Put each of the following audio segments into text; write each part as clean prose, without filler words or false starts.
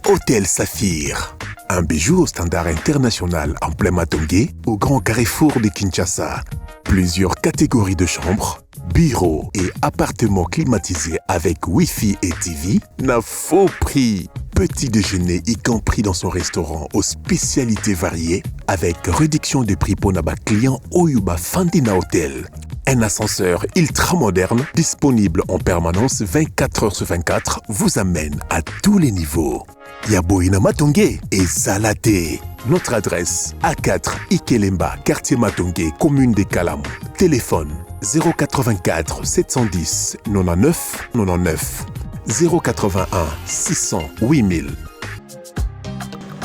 Hôtel Saphir. Un bijou au standard international en plein Matongé, au grand carrefour de Kinshasa. Plusieurs catégories de chambres, bureaux et appartements climatisés avec Wi-Fi et TV n'a faux prix. Petit déjeuner y compris dans son restaurant aux spécialités variées avec réduction des prix pour Naba client Oyuba Fandina Hotel. Un ascenseur ultra moderne disponible en permanence 24 heures sur 24 vous amène à tous les niveaux. Yaboina Matongé et Salaté. Notre adresse A4 Ikelemba, quartier Matongé, commune des Kalamou. Téléphone 084 710 99 99 081 600 8000.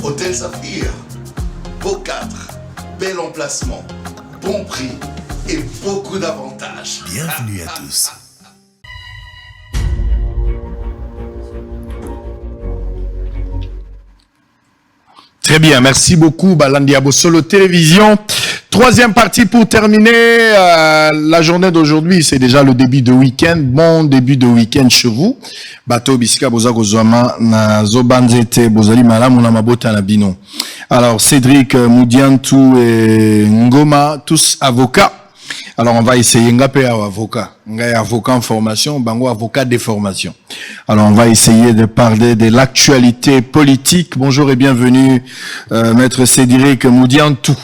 Hôtel Saphir, beau cadre, bel emplacement, bon prix et beaucoup d'avantages. Bienvenue à tous. Très bien, merci beaucoup Balandiabo Solo Télévision. Troisième partie pour terminer la journée d'aujourd'hui. C'est déjà le début de week-end. Bon début de week-end chez vous. Bato Bisika Bozako Zouama na Zobanzete Bozali Malam na Mabota na Bino. Alors Cédric Moudiantou et Ngoma, tous avocats. Alors on va essayer Ngapé avocat. Ngapé avocat en formation, Bango avocat de formation. Alors on va essayer de parler de l'actualité politique. Bonjour et bienvenue maître Cédric Moudiantou.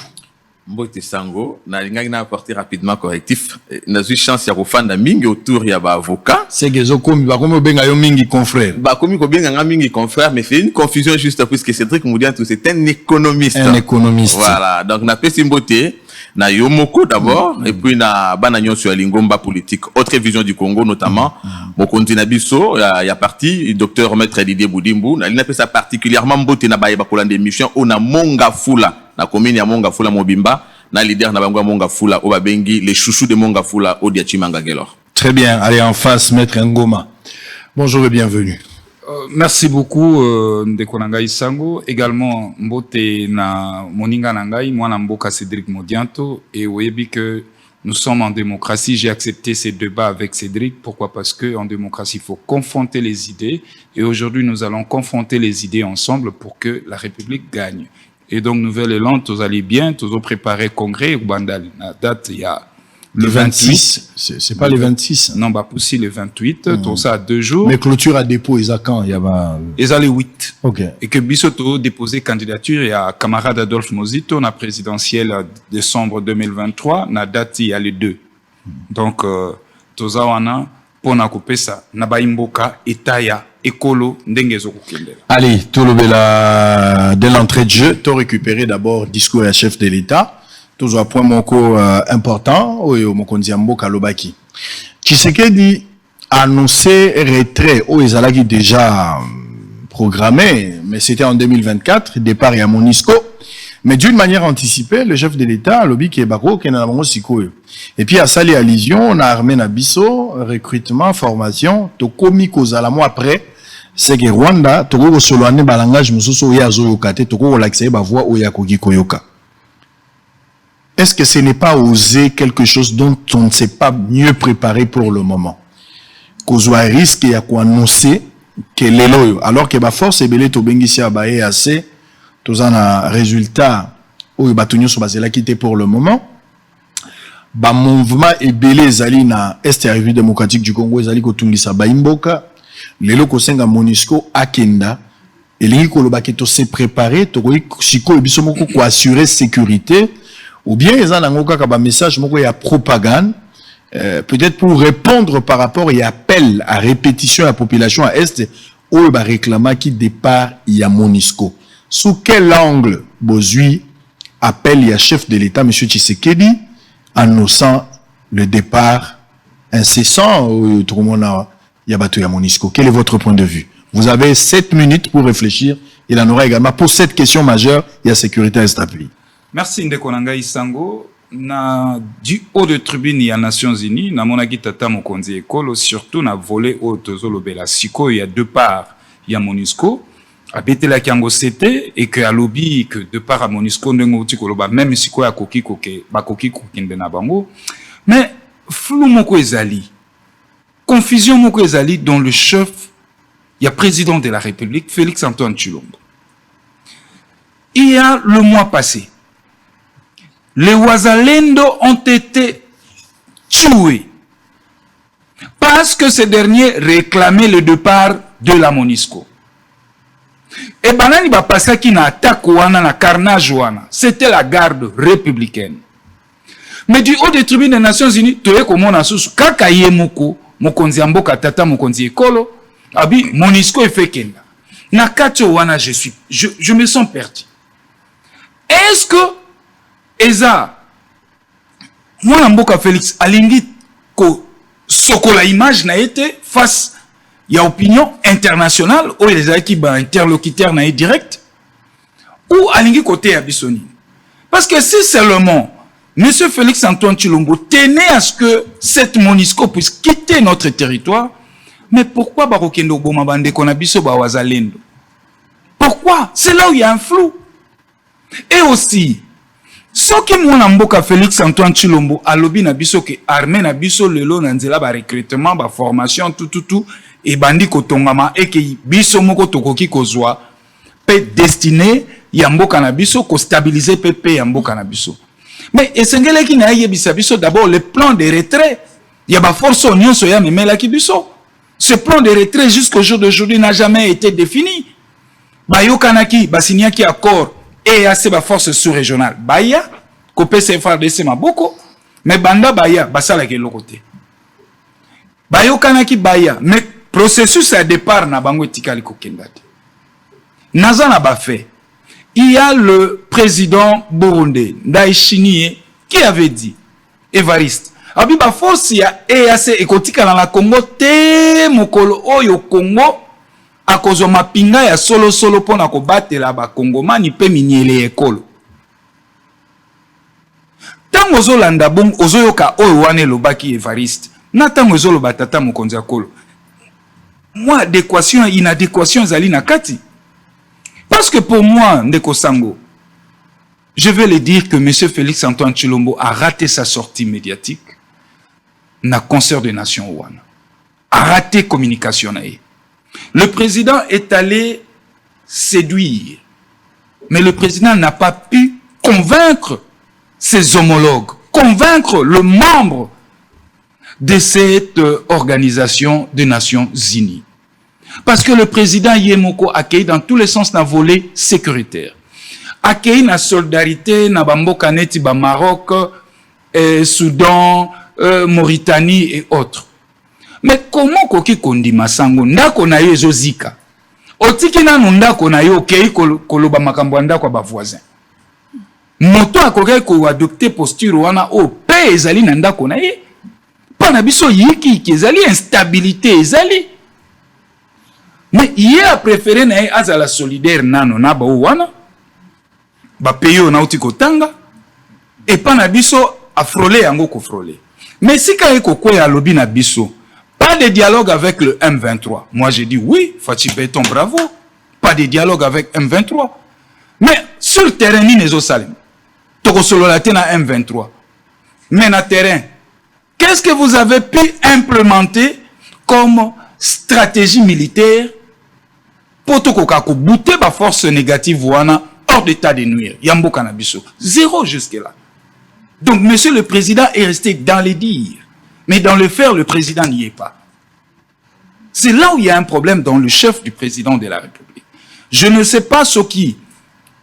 Mbote Sango, na linga na apporter rapidement correctif. Na eu chance ya kofanda mingi autour ya ba avocat. C'est que zokomi ba komi benga yo mingi confrère. Ba komi ko benga nga mingi confrère, mais c'est une confusion juste puisque Cédric Moudiantou c'est un économiste. Un économiste. Voilà, donc na pesi mbote na Yomoko d'abord et puis na bananyo sur l'ingomba politique. Autre vision du Congo notamment. Mokonzi na biso ya parti docteur maître Didier Boudimbu, na lina pesa particulièrement mbote na baye ba kolanda émission ona Monga Fula. Na commune ya Monga Fula Mobimba, na leader na bango Monga Fula Obabengi, les chouchous de Monga Fula Odiachimanga Gelor. Très bien, allez en face maître Ngoma. Bonjour et bienvenue. Merci beaucoup Ndeko Nangai Sango, également Mbote na Moninga Nangai, moi na Mboka Cédric Modianto et Oyebi que nous sommes en démocratie. J'ai accepté ces débats avec Cédric. Pourquoi? Parce que en démocratie, il faut confronter les idées et aujourd'hui nous allons confronter les idées ensemble pour que la République gagne. Et donc, Nouvelle Élan, tous allez bien, tous ont préparé congrès au Bandal. La date, il y a le 26. C'est pas le 26. Non, bah, poussi le 28. Tout ça à 2 jours. Mais clôture à dépôt, ils ont quand? Il y a ils ont les 8. Ok. Et que Bissoto déposé candidature, il y a camarade Adolphe Mozito, na présidentielle décembre 2023. Na date, il y a les 2. Donc, tous ça, on a, pour na couper ça, na baimboka, etaya, écolo, ndengezo kukendela. Allez, tout le bela de l'entrée de jeu, tu récupéré d'abord discours à chef de l'État. Tout un point moko important, au Mokonziambo Kalobaki. Tshisekedi a annoncé retrait au Ezalaki déjà programmé, mais c'était en 2024, départ à Monisco. Mais d'une manière anticipée, le chef de l'État, Lobi Kebako, qui est dans la Sikoyo. Et puis à Sali à Lyon, on a armé Nabiso, recrutement, formation, to komi kozalamo après, c'est que Rwanda, toko soloane balangage mususu ya zoyokate, toko relaxer ba voix oya kogi koyoka. Est-ce que ce n'est pas oser quelque chose dont on ne s'est pas mieux préparé pour le moment? Kozwa risque ya ko annoncer que l'éloyo, alors que ba force et belé to bengisi abaye assez, tous un résultat où il batunyo so basela quitté pour le moment. Ba mouvement et belé zali na Est et République démocratique du Congo zali ko tungisa ba imboka. Lelo ko senga Monisco akenda. Elingi ko lobaki to se préparer to ko siko biso moko ko assurer sécurité. Ou bien ils ont un kaka ba message moko ya propagande. Peut-être pour répondre par rapport et appel à répétition à la population à Est où il va réclamer qui départ il y a Monisco. Sous quel angle Bozui appelle il y a chef de l'État, M. Tshisekedi, annonçant le départ incessant au Trumona Yabato ya Monisco? Quel est votre point de vue? Vous avez 7 minutes pour réfléchir. Il en aura également pour cette question majeure, il y a sécurité à cet pays. Merci Ndeko Nangai Sango. Na du haut de tribune il y a Nations Unies, na monaki tata mokonzi ekolo, surtout na volé au tozolo bela siko, il y a 2 parts, il y a Monisco, a bete la kiango c'était, et que à lobby, que 2 parts à Monisco, n'engo tikoloba, même siko ya koki koke, ba koki kokinde na bango. Mais, flou moko ezali, confusion moko ezali, dont le chef il y a président de la République, Félix-Antoine Tshilombo. Il y a le mois passé, les Wazalendo ont été tués parce que ces derniers réclamaient le départ de la MONUSCO. Et banani ba pasaki na attaque wana na carnage wana, c'était la garde républicaine. Mais du haut des tribunes des Nations Unies, toye komona susu kaka ye moko mokonzi ya mboka tata mokonzi ekolo abi MONUSCO efekenda. Na kati wana je me sens perdu. Est-ce que Eza mwana mboka Félix alingi ko sokola image na été face il y a opinion internationale où les acquis ba interlocuteurs na direct ou alingi côté Abissoni? Parce que si seulement Monsieur Félix-Antoine Tshilombo tenait à ce que cette MONUSCO puisse quitter notre territoire, mais pourquoi Barokendo Bomabande Konabiso Bawazalendo? Pourquoi? C'est là où il y a un flou. Et aussi, ce que mon mboka Félix-Antoine Tshilombo a lobby na biso que armée na biso lelo nanzela ba recrutement ba formation tout et bandi kotongama et que biso moko tokoki kozwa pe destiné ya mboka na biso ko stabiliser PP ya mboka na biso. Mais esengele ki na yebisa biso d'abord le plan de retrait ya ba force nyonso ya memela ki biso. Ce plan de retrait jusqu'au jour d'aujourd'hui n'a jamais été défini. Ba yokanaki ba signaki accord et à ces forces sous-régionales. Baya, kopé CFRDC maboko, mais banda baya, basala ke lokote. Bayo kanaki baya, mais processus à départ na bango tikali kokendate. Nazana ba fait. Il y a le président burundais, Ndayishimiye, qui avait dit, Évariste, abi ba force ya EAC ekotika na la Congo te mokolo oyo Congo a kozo mapinga ya solo pona ko batela ba Kongomani pe miniele ekolo. Tango zolanda bon ozoyoka oyo wane lobaki Evariste. Na tango zolo batata mokonzi akolo. Moi adéquation inadéquation zali na kati. Parce que pour moi ndeko sango, je vais le dire que monsieur Félix-Antoine Tshilombo a raté sa sortie médiatique na concert des nations wana. A raté communication na ye. Le président est allé séduire, mais le président n'a pas pu convaincre ses homologues, convaincre le membre de cette organisation des Nations Unies. Parce que le président Yemoko accueille dans tous les sens na volet sécuritaire. Accueille na solidarité na bamboka neti ba Maroc, Soudan, Mauritanie et autres. Mais comment koki kondima sango ndako na yo ezozika? Otiki nanu ndako na yo okei koloba makambo ndako ba voisin. Moto akoki ko adopter posture wana o pe ezali na ndako na ye. Pa na biso yiki ezali instabilité ezali. Mais il a préféré na ye azala solidaire nano na ba wana. Ba peyo na uti kotanga et pa na biso afrolé yango ko frolé. Mais si ka eko kwe alobi na biso pas de dialogue avec le M23. Moi, j'ai dit oui, Fatih Béton, bravo. Pas de dialogue avec M23. Mais sur le terrain, ni les Salim. Toko solo la na M23. Mais na terrain, qu'est-ce que vous avez pu implémenter comme stratégie militaire pour toko kako bouter ba force négative wana hors d'état de nuire? Yambo Kanabiso. Zéro jusque-là. Donc, monsieur le président est resté dans les dires. Mais dans le faire, le président n'y est pas. C'est là où il y a un problème dans le chef du président de la République. Je ne sais pas ce qui,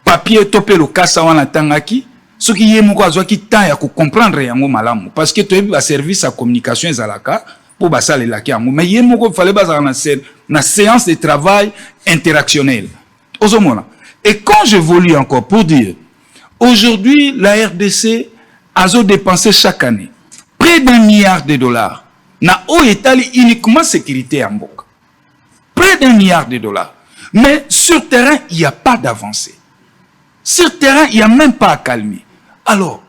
papier topé le kasawana tangaki, ce qui est mon quoi, qui t'a à comprendre yango malamu. Parce que tu as un service à communication et zalaka pour basser les lacs. Mais il fallait baser na séance de travail interactionnelle. Et quand j'évolue encore pour dire, aujourd'hui, la RDC a dépensé chaque année près d'1 milliard de dollars. Na o etali uniquement sécurité en Mboka. Près d'1 milliard de dollars. Mais sur terrain, il n'y a pas d'avancée. Sur terrain, il n'y a même pas à calmer. Alors,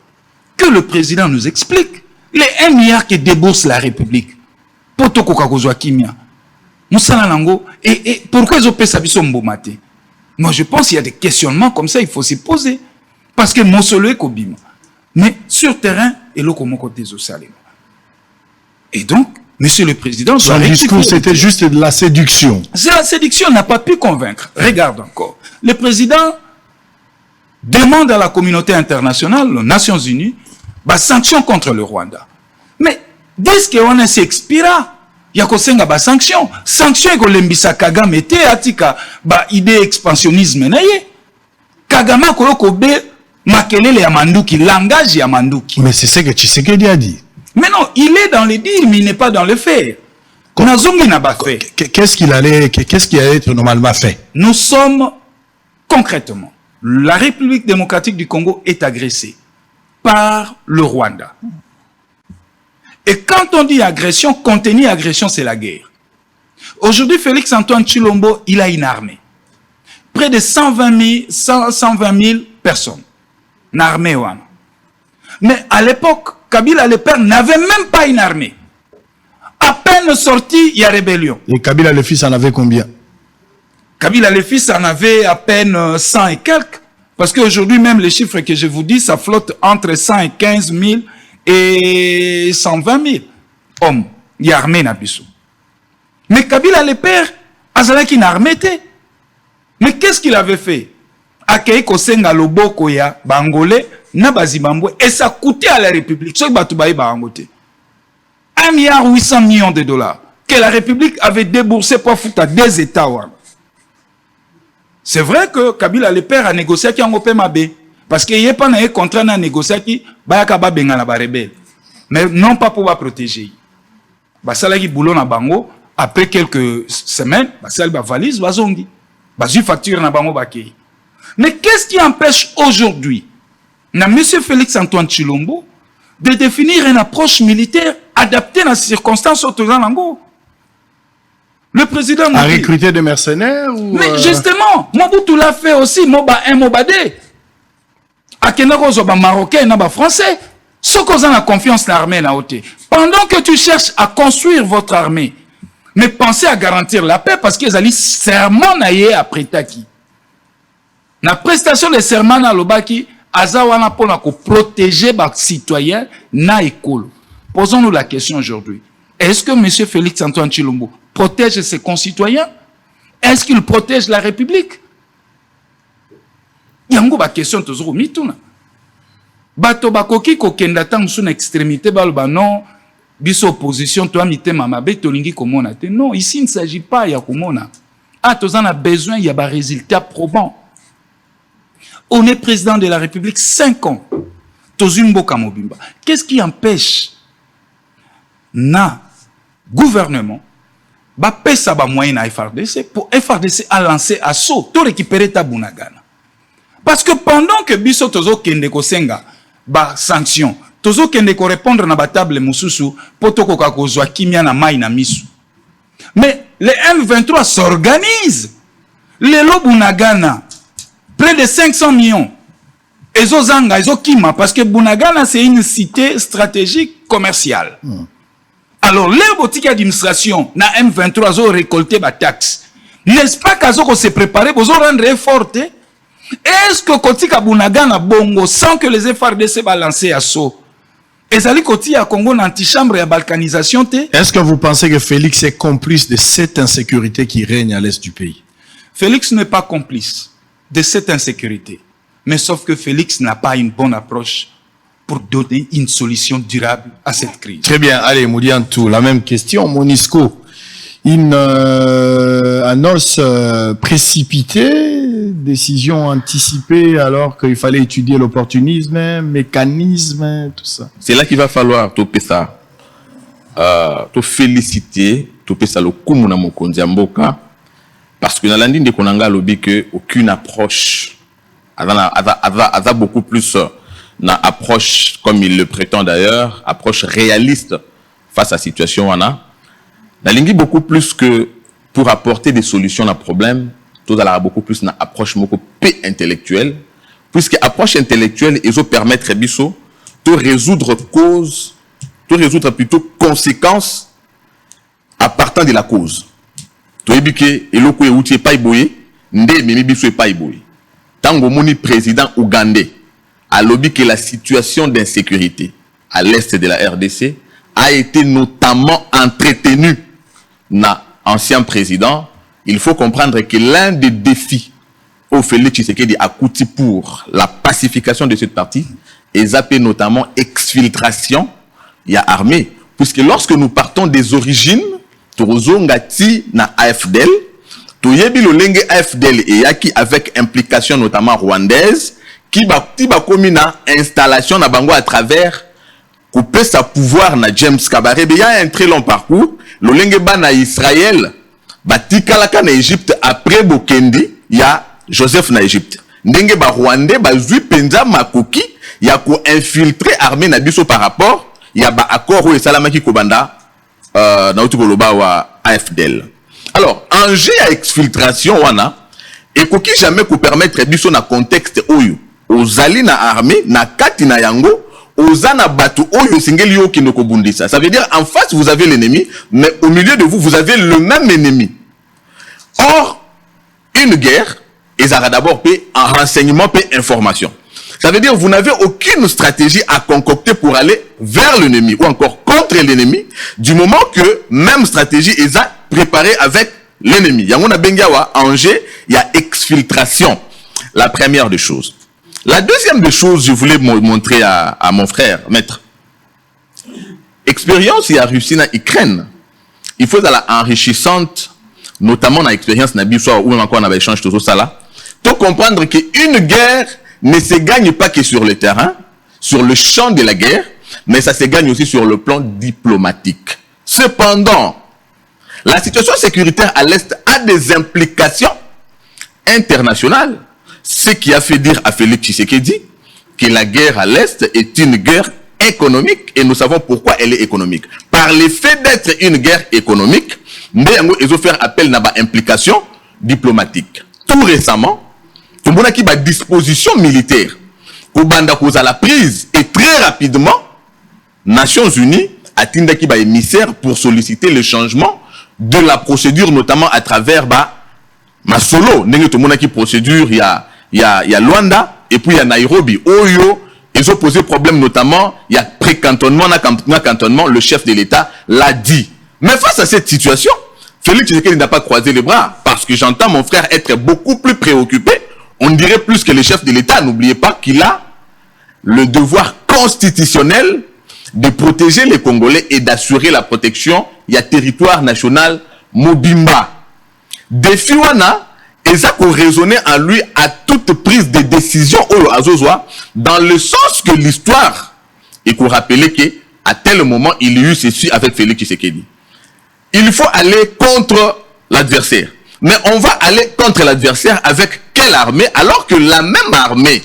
que le président nous explique les 1 milliard que débourse la République. Poto kokakozwa kimia. Moussala nango. Et pourquoi ils ont payé sa biso mbomate? Moi, je pense qu'il y a des questionnements comme ça, il faut s'y poser. Parce que mon solo est kobima. Mais sur terrain, et le comment côté Salem. Et donc, Monsieur le Président, son discours, c'était juste de la séduction. C'est la séduction, n'a pas pu convaincre. Regarde encore. Le président demande à la communauté internationale, aux Nations Unies, sanctions contre le Rwanda. Mais dès qu'on s'expira, il y a des sanctions. Sanctions que l'embissa Kagame était atika idée expansionnisme naye. Kagame kolokobe makelele ya manduki, langage ya manduki. Mais c'est ce que Tshisekedi a dit. Mais non, il est dans les dires, mais il n'est pas dans le fait. Qu'est-ce qui allait être normalement fait? Nous sommes concrètement, la République démocratique du Congo est agressée par le Rwanda. Et quand on dit agression, contenir agression, c'est la guerre. Aujourd'hui, Félix Antoine Tshilombo, il a une armée. Près de 120 000 personnes. Une armée. Mais à l'époque, Kabila le père n'avait même pas une armée. À peine sorti, il y a rébellion. Et Kabila le fils en avait combien? Kabila le fils en avait à peine 100 et quelques. Parce qu'aujourd'hui, même les chiffres que je vous dis, ça flotte entre 115 000 et 120 000 hommes. Il y a armée Nabiso. Mais Kabila le père, Azala qui n'a armé. Mais qu'est-ce qu'il avait fait? Akei Kosenga Loboko ya Bangolais, Nabazibambwe, et ça coûtait à la République. 1,8 milliard de dollars que la République avait déboursé pour foutre à des États. C'est vrai que Kabila le père a négocié avec Angopé Mabé. Parce qu'il n'y a pas un contrat à négocier avec Bayakaba Bengala rebelle. Mais non pas pour protéger. Basalaki boulot na bango, après quelques semaines, Basal valise, Bazongi. Basu facture na bango bakei. Mais qu'est-ce qui empêche aujourd'hui, M. Félix Antoine Tshilombo, de définir une approche militaire adaptée dans les circonstances autour d'Ango? Le président a recruté des mercenaires ou mais justement, Mobutu l'a fait aussi, Moba 1, Moba 2. Akenako ba marocain na ba français. Ce qu'on a la confiance dans l'armée na oté. Pendant que tu cherches à construire votre armée, mais pensez à garantir la paix parce qu'ils allaient serment naïe après taki. La prestation de serment na lobaki azawana pour protéger les citoyens na école. Posons-nous la question aujourd'hui. Est-ce que M. Félix Antoine Tshilombo protège ses concitoyens? Est-ce qu'il protège la République? Il y a une question toujours mituna. Bato bakoki ko kenda tang sous extrémité balba non biso opposition toi mité mamabe tolingi komona te. Non, ici il ne s'agit pas ya komona. Ah, tozan a besoin il y a des résultats probants. On est président de la République 5 ans. Tozumbo Kamobimba. Qu'est-ce qui empêche na gouvernement ba pesa ba moyen à FRDC pour FRDC a lancé assaut to récupérer Tabunagana? Parce que pendant que biso tozo kende ko senga ba sanction tozo kende ko répondre na ba table mususu poto ko kakozwa kimia na mai na misu. Mais les M23 s'organisent. Les Bunagana près de 500 millions. Ezo zanga, ezo kima parce que Bunagana c'est une cité stratégique commerciale. Alors, les boutiques d'administration, na M23 ont récolté la taxe. N'est-ce pas qu'on s'est préparé pour rendre fort? Est-ce que Kotika Bunagana Bongo, sans que les FRDC va lancer assaut, Ezali Koti à Congo n'antichambre et à balkanisation? Est-ce que vous pensez que Félix est complice de cette insécurité qui règne à l'est du pays? Félix n'est pas complice de cette insécurité. Mais sauf que Félix n'a pas une bonne approche pour donner une solution durable à cette crise. Très bien. Allez, Moudiantou, la même question. Monisco, une annonce précipitée, décision anticipée alors qu'il fallait étudier l'opportunisme, mécanisme, tout ça. C'est là qu'il va falloir topé ça, te féliciter, topé ça le kumuna mokonzi mboka, parce que dans l'andine de Konanga lobby que aucune approche, a beaucoup plus na approche, comme il le prétend d'ailleurs, approche réaliste face à la situation. La ligne beaucoup plus que pour apporter des solutions à problème, tout à beaucoup plus na approche beaucoup plus intellectuelle, puisque approche intellectuelle, ils vont permettre biso de résoudre cause, de résoudre plutôt conséquences à partant de la cause. Tu dis que eloko euti pas iboye, nde mimi biso pas iboye. Tango moni président ougandais a lobby que la situation d'insécurité à l'est de la RDC a été notamment entretenu na ancien président, il faut comprendre que l'un des défis au Félix Tshisekedi a coûté pour la pacification de cette partie et zappé notamment exfiltration, il y a armée. Puisque lorsque nous partons des origines, Torozongati na AFDL, Toyebi le Lenge AFDL et Yaki avec implication notamment rwandaise, qui va commis na installation na bango à travers couper sa pouvoir na James Kabarebe. Il y a un très long parcours. Le Lenge ba na Israël, Batikalaka na Égypte après Bokendi, il y a Joseph na Égypte. Ndenge ba Rwandais ba zui penza makoki, il y a ko infiltré armée na biso par rapport, il y a ba accord ou salamaki kobanda na utukoloba wa AFDL. Alors, enjeu à exfiltration wana et koki jamais ko permettre biso na contexte oyo ozali na armée na kati na yango ozana batu oyo singeli yo kinoko bundisa. Ça veut dire en face vous avez l'ennemi, mais au milieu de vous vous avez le même ennemi. Or, une guerre, et ça a d'abord payé en renseignement, payé information. Ça veut dire que vous n'avez aucune stratégie à concocter pour aller vers l'ennemi ou encore contre l'ennemi, du moment que même stratégie est préparée avec l'ennemi. Il y a un bengawa Angers, il y a exfiltration. La première des choses. La deuxième des choses, je voulais montrer à mon frère, maître. Expérience, il y a réussi en Ukraine. Il faut la enrichissante, notamment dans l'expérience Nabiswa ou même encore on avait échangé tout ça là. Pour comprendre qu'une guerre ne se gagne pas que sur le terrain, sur le champ de la guerre, mais ça se gagne aussi sur le plan diplomatique. Cependant, la situation sécuritaire à l'Est a des implications internationales. Ce qui a fait dire à Félix Tshisekedi que la guerre à l'Est est une guerre économique et nous savons pourquoi elle est économique. Par le fait d'être une guerre économique, ils ont fait appel à une implication diplomatique. Tout récemment, tout le monde a qui a disposition militaire. Kobanda koza la prise et très rapidement, Nations Unies a tinda qui émissaire pour solliciter le changement de la procédure, notamment à travers Masolo. Tout le monde a qui procédure, il y a Luanda et puis il y a Nairobi. Oyo, ils ont posé problème notamment, il y a pré-cantonnement, cantonnement, le chef de l'État l'a dit. Mais face à cette situation, Félix Tshisekedi n'a pas croisé les bras parce que j'entends mon frère être beaucoup plus préoccupé. On dirait plus que le chef de l'État, n'oubliez pas qu'il a le devoir constitutionnel de protéger les Congolais et d'assurer la protection. Il y a territoire national Mobimba. Défi wana, et ça qu'on raisonnait en lui à toute prise de décision dans le sens que l'histoire et qu'on rappelait qu'à tel moment il y a eu ceci avec Félix Tshisekedi. Il faut aller contre l'adversaire. Mais on va aller contre l'adversaire avec quelle armée alors que la même armée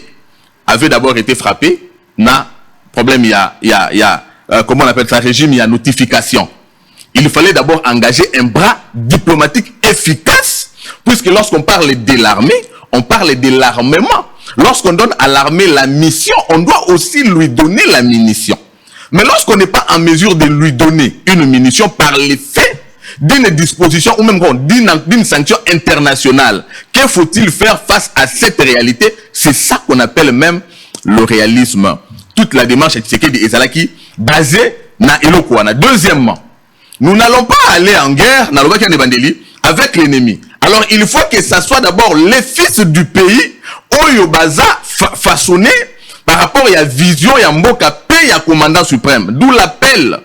avait d'abord été frappée. Na problème, il y a comment on appelle ça, régime, il y a notification. Il fallait d'abord engager un bras diplomatique efficace, puisque lorsqu'on parle de l'armée, on parle de l'armement. Lorsqu'on donne à l'armée la mission, on doit aussi lui donner la munition. Mais lorsqu'on n'est pas en mesure de lui donner une munition par l'effet d'une disposition ou même d'une sanction internationale, que faut-il faire face à cette réalité? C'est ça qu'on appelle même le réalisme. Toute la démarche de Tshisekedi Ezalaki basée na Elokwana. Deuxièmement, nous n'allons pas aller en guerre avec l'ennemi. Alors il faut que ça soit d'abord les fils du pays Oyo Baza façonné par rapport à la vision et à Mboka P, à commandant suprême. D'où l'appel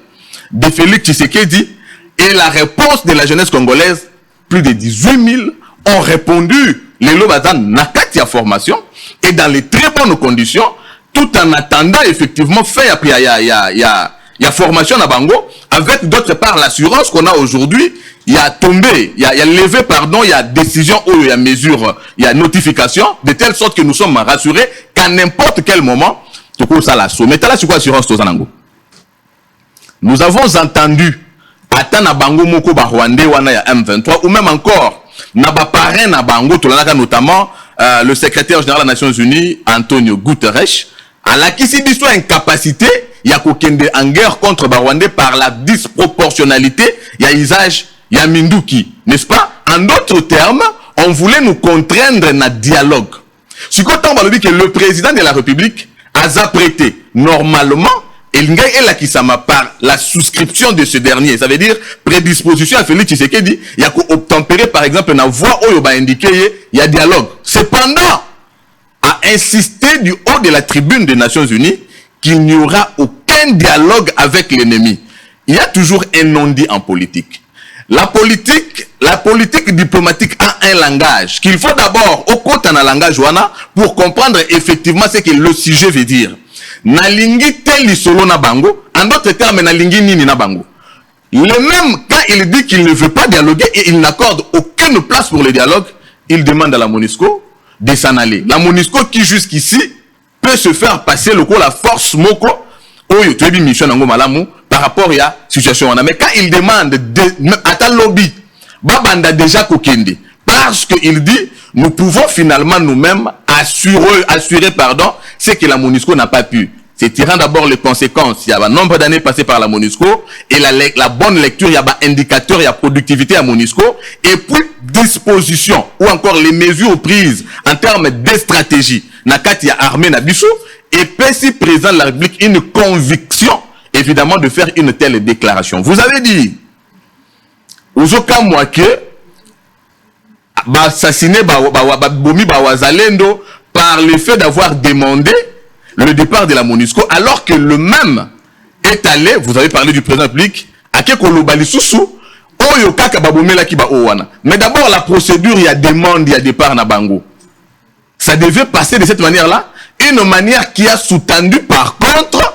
de Félix Tshisekedi et la réponse de la jeunesse congolaise. Plus de 18 000 ont répondu les Lobazan Nakatia formation et dans les très bonnes conditions, tout en attendant effectivement fait après il y a formation à Bango, avec d'autre part l'assurance qu'on a aujourd'hui, il y a tombé, il y a levé, pardon, il y a décision, il y a mesure, il y a notification, de telle sorte que nous sommes rassurés qu'à n'importe quel moment, tout ça l'assaut. Mais là, c'est quoi l'assurance Tozanango? Nous avons entendu, Atana Bango Moko Rwandais wana ya M23, ou même encore, Naba parrain na Bango, notamment le secrétaire général des Nations Unies, Antonio Guterres, à la qui s'est soit incapacité, il y a Kokende en guerre contre Rwandais par la disproportionnalité, il y a usage, il y a Minduki, n'est-ce pas? En d'autres termes, on voulait nous contraindre dans le dialogue. Si quand on va dire que le président de la République a apprêté, normalement, Elinga et la Kisama par la souscription de ce dernier. Ça veut dire prédisposition à Félix Tshisekedi. Il y a obtempéré par exemple dans voix où il y a indiqué il y a dialogue. Cependant, a insisté du haut de la tribune des Nations Unies qu'il n'y aura aucun dialogue avec l'ennemi. Il y a toujours un non-dit en politique. La politique diplomatique a un langage qu'il faut d'abord au côté d'un langage wana pour comprendre effectivement ce que le sujet veut dire. Nalingi tel solo na bango, en d'autres termes nalingi nini na bango. Le même quand il dit qu'il ne veut pas dialoguer et il n'accorde aucune place pour le dialogue, il demande à la MONUSCO de s'en aller. La MONUSCO qui jusqu'ici peut se faire passer le coup la force moko oyo tu mission nango malamu par rapport à la situation. Mais quand il demande à ta lobby, babanda déjà kokende, parce qu'il dit nous pouvons finalement nous-mêmes assurer ce que la MONUSCO n'a pas pu. C'est tirant d'abord les conséquences. Il y a un nombre d'années passées par la MONUSCO et la bonne lecture, il y a un indicateur, il y a productivité à MONUSCO et puis disposition ou encore les mesures prises en termes de stratégie. Nakati a armé Nabiso et si président de la République une conviction évidemment de faire une telle déclaration. Vous avez dit aux aucun mois que assassiné Bomi Bawazalendo par le fait d'avoir demandé le départ de la MONUSCO alors que le même est allé, vous avez parlé du président public, à Kekolobalissousou, Oyo Kaka Babomela Kiba Owana. Mais d'abord la procédure, il y a demande, il y a départ na Bango. Ça devait passer de cette manière-là, une manière qui a sous-tendu par contre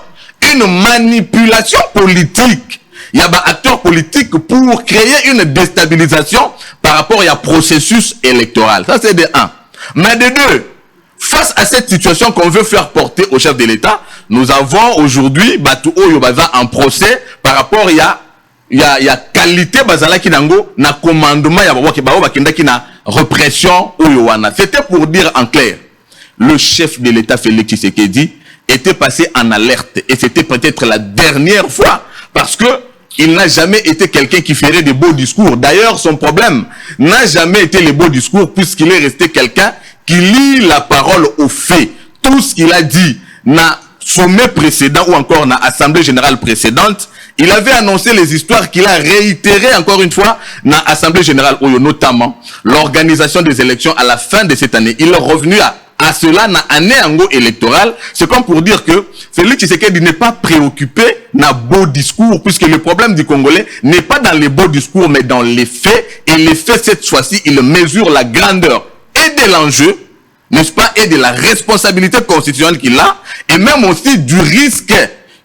une manipulation politique. Il y a un acteur politique pour créer une déstabilisation par rapport à un processus électoral. Ça, c'est de un. Mais de deux, face à cette situation qu'on veut faire porter au chef de l'État, nous avons aujourd'hui Batu Oyobaza en procès par rapport à la qualité Bazala Kinango, na commandement, na répression Oyowana. C'était pour dire en clair, le chef de l'État Félix Tshisekedi était passé en alerte et c'était peut-être la dernière fois parce que il n'a jamais été quelqu'un qui ferait des beaux discours. D'ailleurs, son problème n'a jamais été les beaux discours puisqu'il est resté quelqu'un qui lie la parole aux faits. Tout ce qu'il a dit na sommet précédent ou encore na assemblée générale précédente, il avait annoncé les histoires qu'il a réitérées encore une fois na assemblée générale, notamment l'organisation des élections à la fin de cette année. Il est revenu à cela na année ango électorale. C'est comme pour dire que Félix Tshisekedi n'est pas préoccupé na beau discours puisque le problème du Congolais n'est pas dans les beaux discours mais dans les faits. Et les faits cette fois-ci, il mesure la grandeur et de l'enjeu, n'est-ce pas, et de la responsabilité constitutionnelle qu'il a, et même aussi du risque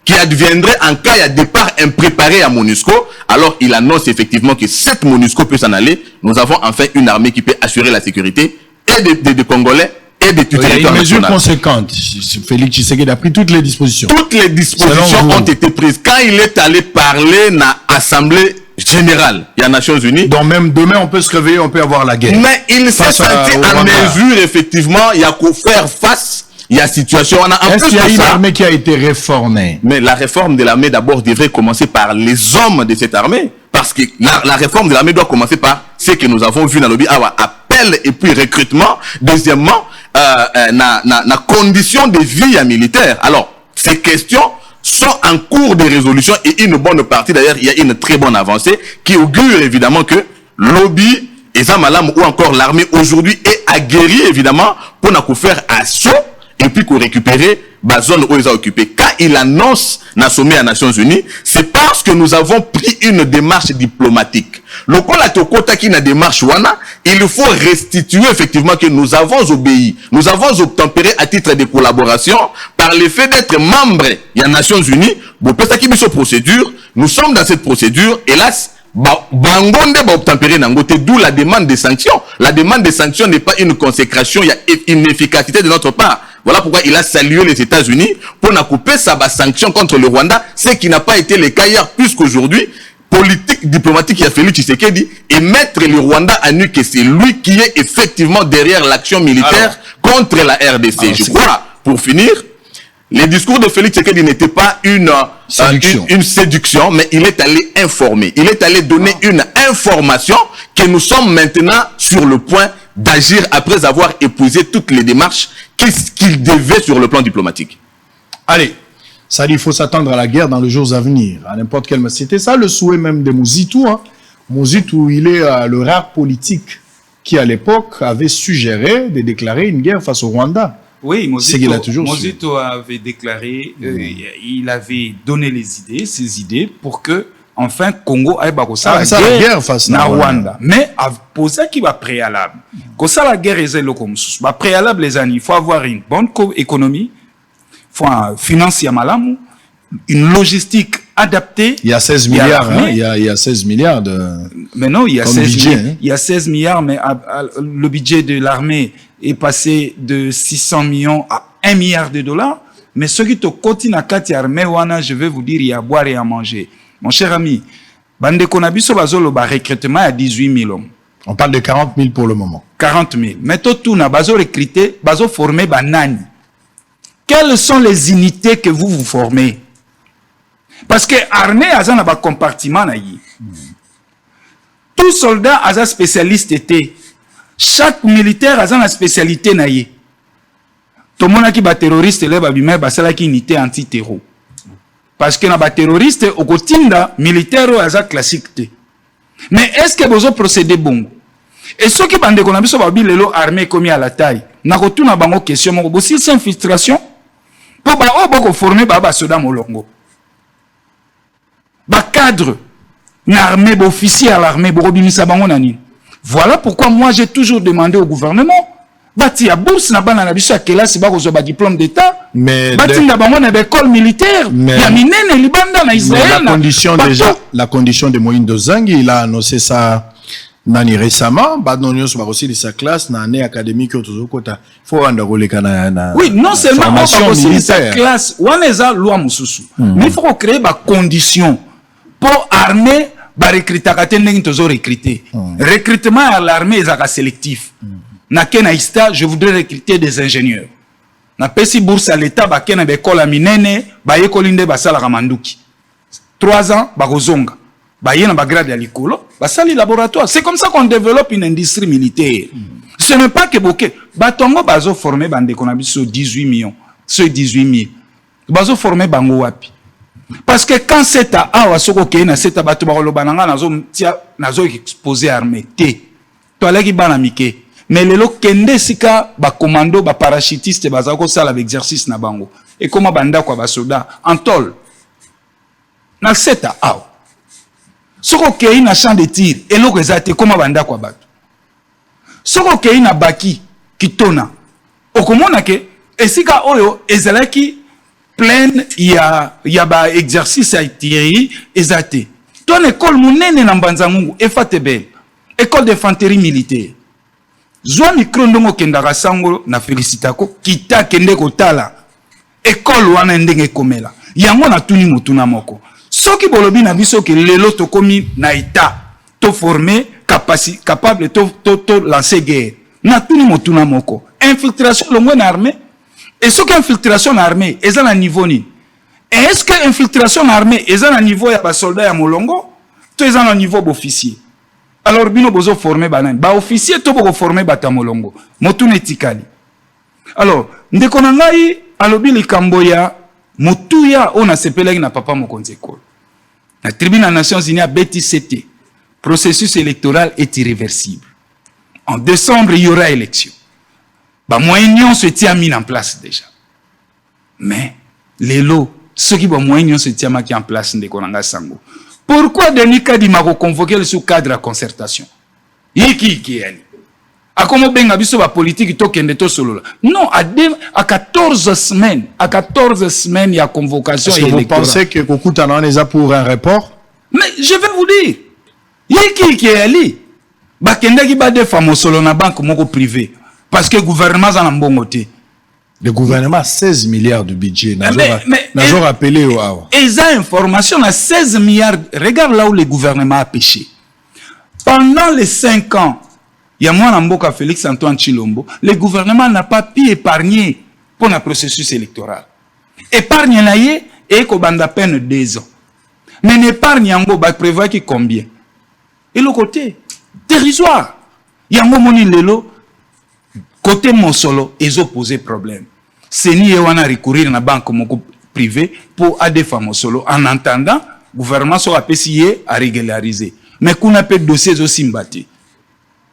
qui adviendrait en cas de départ impréparé à MONUSCO. Alors il annonce effectivement que cette MONUSCO peut s'en aller. Nous avons enfin une armée qui peut assurer la sécurité et des Congolais et des territoires nationaux. Il y a une mesure conséquente. Félix Tshisekedi a pris toutes les dispositions. Toutes les dispositions ont été prises. Quand il est allé parler dans l'Assemblée générale, il y a Nations Unies. Donc même demain, on peut se réveiller, on peut avoir la guerre. Mais il s'est senti en mesure, effectivement, il y a qu'à faire face. Il y a situation. Est-ce qu'il y a une armée qui a été réformée? Mais la réforme de l'armée, d'abord, devrait commencer par les hommes de cette armée. Parce que la réforme de l'armée doit commencer par ce que nous avons vu dans le appel et puis recrutement. Deuxièmement, na condition de vie militaire. Alors, ces questions sont en cours de résolution et une bonne partie, d'ailleurs, il y a une très bonne avancée qui augure évidemment que lobby, Ezamalam ou encore l'armée aujourd'hui est aguerrie évidemment pour nous faire assaut et puis qu'on récupérer la zone où ils ont occupé. Quand il annonce dans le sommet des Nations Unies, c'est parce que nous avons pris une démarche diplomatique. Le Kolatokota qui n'a démarche wana, il faut restituer effectivement que nous avons obéi, nous avons obtempéré à titre de collaboration par le fait d'être membre des Nations Unies. Bon, peut-être qu'il y a une procédure, nous sommes dans cette procédure, hélas, Bangonde va obtempérer nangote, d'où la demande des sanctions. La demande des sanctions n'est pas une consécration, il y a une efficacité de notre part. Voilà pourquoi il a salué les États-Unis pour n'a couper sa sanction contre le Rwanda, ce qui n'a pas été le cas hier, puisqu'aujourd'hui, politique diplomatique qui a fallu Tshisekedi et mettre le Rwanda à nu que c'est lui qui est effectivement derrière l'action militaire contre la RDC. Alors, je crois, pour finir, les discours de Félix Tshisekedi n'étaient pas une séduction, mais il est allé informer. Il est allé donner une information que nous sommes maintenant sur le point d'agir après avoir épuisé toutes les démarches qu'il devait sur le plan diplomatique. Allez, Ça dit, il faut s'attendre à la guerre dans les jours à venir, à n'importe quel moment. C'était ça le souhait même de Mozitu. Hein. Mozitu, il est le rare politique qui, à l'époque, avait suggéré de déclarer une guerre face au Rwanda. Oui, Mozitu avait déclaré, il avait donné ses idées pour que, enfin, Congo aille la guerre face à Rwanda. Mais a posé qui va préalable. Quand ça la guerre est comme ça, préalable les années, il faut avoir une bonne économie, il faut un financier malamu, une logistique adaptée. Il y a 16 milliards, il y a 16 milliards de. Mais non, il y a 16 budget, milliards. Il y a 16 milliards, mais le budget de l'armée est passé de 600 millions à 1 milliard de dollars. Mais ceux qui te continuent à Kati armée, je vais vous dire, il y a à boire et à manger. Mon cher ami, Bande Konabiso Bazolo, recrutement à 18 000 hommes. On parle de 40 000 pour le moment. 40 000. Mais tout na bazo recruté, bazo formé banani. Quelles sont les unités que vous formez? Parce que l'armée a un compartiment. Tout soldat a un spécialiste. Chaque militaire a une spécialité. Tout le monde qui est terroriste, c'est une unité anti-terror. Parce que les terroristes, au quotidien, militaire a un classique. Mais est-ce que vous procédez bon? Et ceux qui bandent qu'on a vu l'armée commis à la taille, n'a pas de question. Aussi, c'est infiltration. Pour former les soldats molongo. Les cadres, l'armée, les officiers à l'armée, voilà pourquoi moi j'ai toujours demandé au gouvernement. Il y a bourse na bana na biso akela si ba ko ba diplôme d'état. Mais bati na bango na école militaire. Il y a minene libanda na Israël. La condition de Moïse Dozangi, il a annoncé ça nani récemment. Badonio so ba aussi de sa classe na année académique autour kota. Faut anda koleka na. Oui, non seulement on va aussi de sa classe. Waneza loi mususu. Mais il faut créer ba condition pour armer ba recruter katende ntozo recruter. Recrutement à l'armée est sélectif. Na Kenaïsta, je voudrais recruter des ingénieurs. Na pesi bourse à l'État, ba kena bekol a minene, ba yekolinde ba sala ramanduki. 3 ans, ba rozonga. Ba yena ba grade à l'ikolo, ba sali laboratoire. C'est comme ça qu'on développe une industrie militaire. Ce n'est pas que boké. Ba tongo bazo formé bande qu'on a sur 18 millions. Sur 18 000. Bazo formé bango wapi. Parce que quand c'est à awa soko kena c'est à bato ba lobananga nazo exposé armée. Té. To alaki bana mike. Mais les gens kende sika ba commando ba parachutiste bazako sala l'exercice na bango et comment banda kwa ba soldat en tol na seta aw soko kei na champ de tir et loko ezate comment banda kwa bato soko kei na baki kitona okomona ke esika oyo ezalaki plein ya ba exercice a tiré ezate ton école munene na mbanzangu efatebe école d'infanterie militaire. Zwa micro ndongo kendaka sango na félicitako kita kende kotala école wana ndenge komela yango na tuni mutuna moko soki bolobi na biso ke lelo to komi na état to former capable to lancer guerre na tuni mutuna moko infiltration longo na armée et soki infiltration na armée eza na niveau ni est-ce que infiltration na armée eza na niveau ya ba soldat ya molongo to eza na niveau d'officier. Alors, bino bozo formé banan. Ba officier to boko formé batamolongo. Motune tikali. Alors, ndeko na ngai alobi likambo ya motuya ona sepelaki na papa mokonzi ekolo. La tribune des Nations Unies a BTCT. Processus électoral est irréversible. En décembre, il y aura élection. Ba moyen se tient mis en place déjà. Mais les lots, ceux qui ba moyen se tient mis en place ndeko na ngai sango. Pourquoi Denis Kadima a convoqué le sous-cadre à concertation? Qui est à comment benga biso ba politique to kende to solo. Non, à 14 semaines, il y a convocation électorale. Est-ce que vous pensez que Kokuta n'en est pour un report? Mais je vais vous dire. Qui est allé? Ba kende ki ba de famo solo na banque moko privé parce que gouvernement za mbongote. Le gouvernement a 16 milliards de budget. N'a rappelé au Hawa. Et ça, information, à 16 milliards. Regarde là où le gouvernement a pêché. Pendant les 5 ans, il y a moi, Namboka Félix Antoine Chilombo, le gouvernement n'a pas pu épargner pour le processus électoral. Épargne naïe et qu'on bande à peine 2 ans. Mais l'épargne, Yango, prévoit qui combien? Et le côté dérisoire. Yango moni lelo. Côté mon solo, ils ont posé problème. C'est ni wana recourir na banque moko privé pour à des femmes solo. En entendant, le gouvernement soit appuyé à régulariser. Mais qu'on appelle dossier aussi mbati.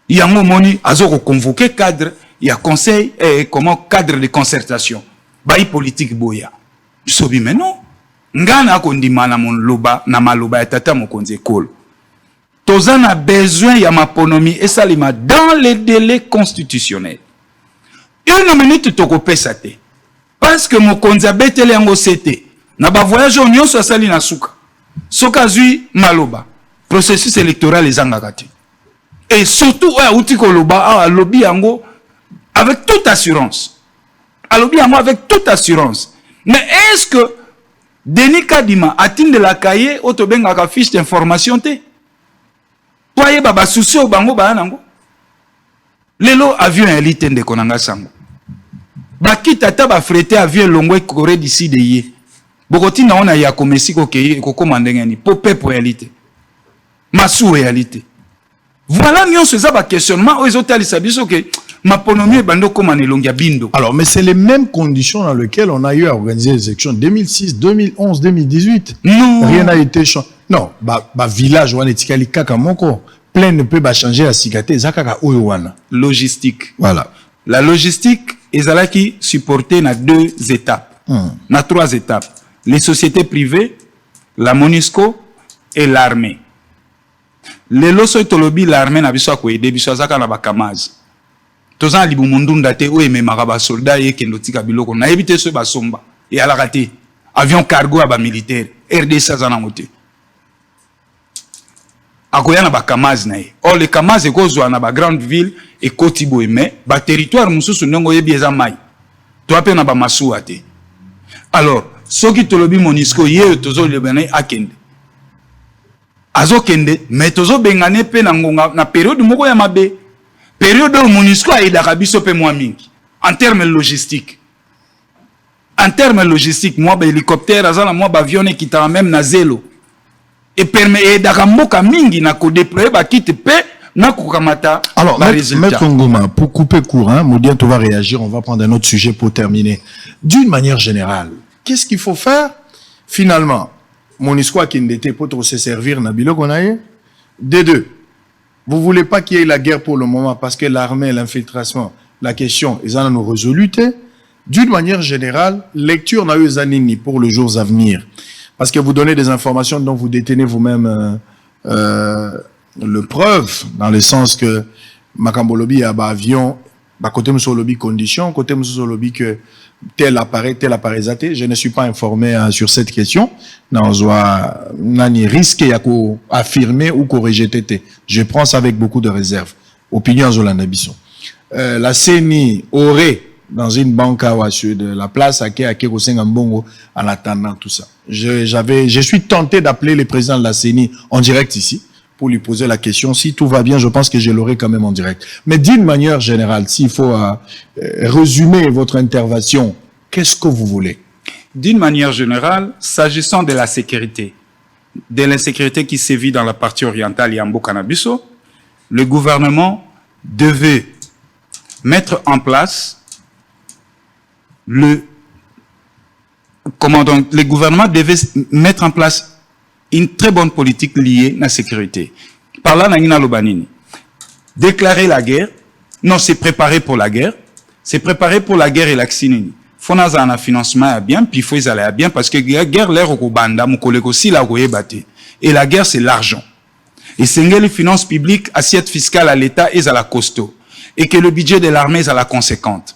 Il y a un moment, ils ont convoqué cadre, il y a conseil, comment cadre de concertation. Baï politique boya. Je sais mais non. Ngana kondima na mon loba, na maloba etata mo konzi école. Tozan a besoin ya maponomi et salima dans les délais constitutionnels. Une minute toko pesate. Parce que mon konzi a betele yango sete. Na ba voyage onyo so sali na suka. Soka zui maloba. Processus électoral les angakati. Et surtout, outi koloba, lobby yango, avec toute assurance. Lobby yango avec toute assurance. Mais est-ce que Denis Kadima atteint de la cahier, autobenga ka fiche d'information te? Toi, baba souci au bango ba nango. Lelo avion elite de konanga sango. Baki tata ba frete avion longwe Corée d'ici de ye. Bokoti na ona ya komesi ko keye ko komandenge ni popé pour elite. Masu réalité. Voilà nous ce ça questionnement aux hôtels sabiso que ma ponomie bando comme en bindo. Alors mais c'est les mêmes conditions dans lesquelles on a eu à organiser les élections 2006, 2011, 2018. Non. Rien n'a été changé. Non, bah village on est tikali kaka moko plein ne peut pas changer à Sikate zakaka oyowana. Logistique. Voilà. La logistique ezalaki supportée na 2 étapes. Na 3 étapes. Les sociétés privées, la MONUSCO et l'armée. Les loso tolobi l'armée na biso ko aider biso zaka na bakamaz. Tozan libu mundunda te o ememaka ba soldat ye kendo tika biloko na ebite so ba somba et ala raté avion cargo aba militaire RDC zana moté. Akoya na bakamaz na ye. Or les kamaz e kozwa na ba grande ville et Kotibo mais ba territoire mususu ndongo yebi eza mai. To ape na ba masuwa te. Alors, soki tolobi MONUSCO ye tozo le bene akende. Azo kende, mais tozo bengane pe na ngonga na période moko ya mabe. Période où MONUSCO a aidé biso pe moi mingi. En termes logistiques. En termes logistiques, moi ba hélicoptère azala moi ba avion qui t'a même na zélo. Et permet aidé mboka mingi na ko déployer ba kit pe na ko kamata. Alors maître Ngoma, pour couper court, Modian tu vas réagir, on va prendre un autre sujet pour terminer. D'une manière générale, qu'est-ce qu'il faut faire finalement? MONUSCO a été pour se servir Nabilo Konaye. Des deux. Vous voulez pas qu'il y ait la guerre pour le moment parce que l'armée, l'infiltration, la question, ils en ont résolu. D'une manière générale, lecture n'a eu zanini pour les jours à venir. Parce que vous donnez des informations dont vous détenez vous-même le preuve, dans le sens que Makambolobi a avion, côté monsieur lobby condition, côté monsieur lobby que tel appareil zaté. Je ne suis pas informé sur cette question. Non, nani risque ya ko affirmer ou ko rejeter. Je prends ça avec beaucoup de réserve. Opinion Zolanda Bisson. La CENI aurait dans une banque à de la place à Kekosengambongo en attendant tout ça. Je suis tenté d'appeler le président de la CENI en direct ici pour lui poser la question. Si tout va bien, je pense que je l'aurai quand même en direct. Mais d'une manière générale, s'il faut résumer votre intervention, qu'est-ce que vous voulez? D'une manière générale, s'agissant de la sécurité, de l'insécurité qui sévit dans la partie orientale Yambo Canabiso, le gouvernement devait mettre en place le gouvernement devait mettre en place une très bonne politique liée à la sécurité. Par là, Nangina Lobanini. Déclarer la guerre, non, c'est préparer pour la guerre, c'est préparer pour la guerre et l'accident. Faut na un financement à bien, puis il faut aller à bien, parce que la guerre, l'air au banda, mon collègue aussi, la batté. Et la guerre, c'est l'argent. Et c'est les finances publiques, assiette fiscale à l'État, est à la costaud. Et que le budget de l'armée est à la conséquente.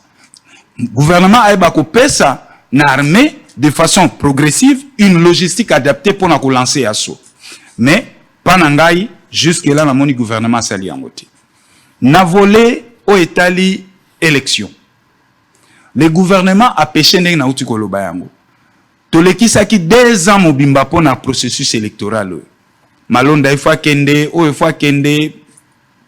Le gouvernement a coupé ça, l'armée, de façon progressive, une logistique adaptée pour nous lancer assaut. Mais, panangai, jusque là, le gouvernement s'allie en côté. N'a volé au Italie élection. Le gouvernement a pêché na uti koloba yango. Toleki saki 2 ans mobimba pour na processus électoral. Malonda il faut kende, il faut kende.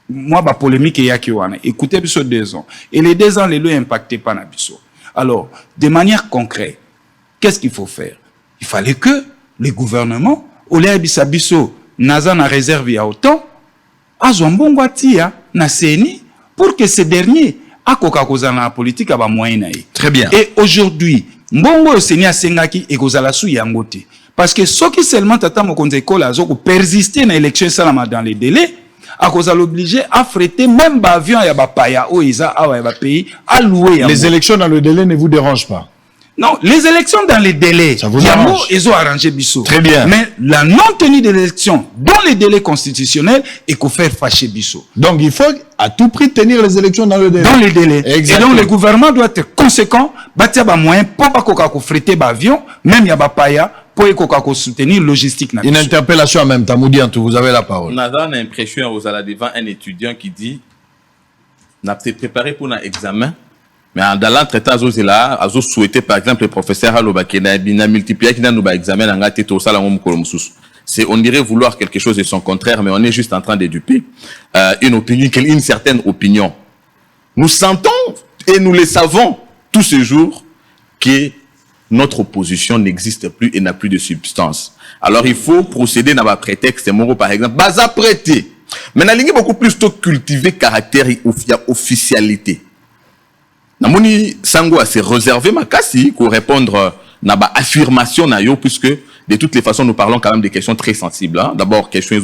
Moi ba polémique yaki wana. Écoutez biso 2 ans. Et les 2 ans les lois impacté pas na biso. Alors, de manière concrète, qu'est-ce qu'il faut faire? Il fallait que le gouvernement, au lieu de biso, naza na réserve ya autant, azwambongo atia na CENI pour que ces derniers akoka kozana la politique aba moyen. Très bien. Et aujourd'hui, mbongo seni asengaki ekozala su yango te parce que soki seulement tata mokonzi ekola azoko persister na élection salama dans les délais akozala obligé à fretter même ba avion ya ba paya o eza awa ya ba pays à louer Les élections dans le délai ne vous dérangent pas? non, les élections dans les délais, ça vous arrange. ils ont arrangé Bissot. Très bien. Mais la non-tenue de l'élection dans les délais constitutionnels est qu'on fait fâcher Bissot. Donc il faut à tout prix tenir les élections dans le délai. Dans les délais. Exactement. Et donc le gouvernement doit être conséquent, bâtir des moyens pour pas qu'on fretter l'avion, même il y a paya pour qu'on soutenir logistique. Une interpellation en même temps, Moudiantou, vous avez la parole. On a l'impression aux ala devant un étudiant qui dit n'a peut-être préparé pour un examen. Mais dans l'entretien, ils ont souhaité, par exemple, le professeur Haloba, qui a multiplié, qui a nous examen, on dirait vouloir quelque chose de son contraire, mais on est juste en train d'éduper une opinion, une certaine opinion. Nous sentons et nous le savons tous ces jours que notre opposition n'existe plus et n'a plus de substance. Alors il faut procéder dans un prétexte, par exemple, basa prêté. Mais la ligne est beaucoup plus cultiver caractère et officialité. Namoni Sango a se réservé makasi pour répondre na ba affirmation na yo puisque de toutes les façons nous parlons quand même des questions très sensibles. Hein. D'abord question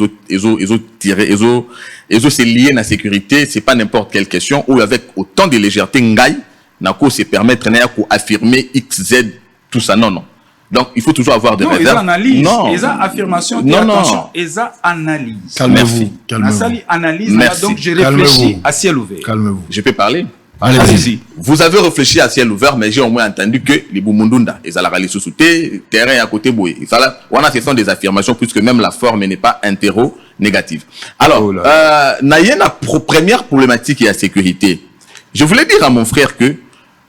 c'est lié à la sécurité, c'est pas n'importe quelle question ou avec autant de légèreté ngai nako se permettre na ko affirmer XZ tout ça non. Donc il faut toujours avoir des réserves. Analyse, non, ils ont affirmation, non. ils ont analyse. Calmez-vous, calmez-vous. Analyse, merci. donc je réfléchis à ciel ouvert. Calmez-vous. Je peux parler? Allez-y. Vous avez réfléchi à ciel ouvert, mais j'ai au moins entendu que les Boumundunda, ils allaient aller sous terrain à côté boué. Ce sont des affirmations puisque même la forme n'est pas négative. Alors, première problématique et la sécurité. Je voulais dire à mon frère que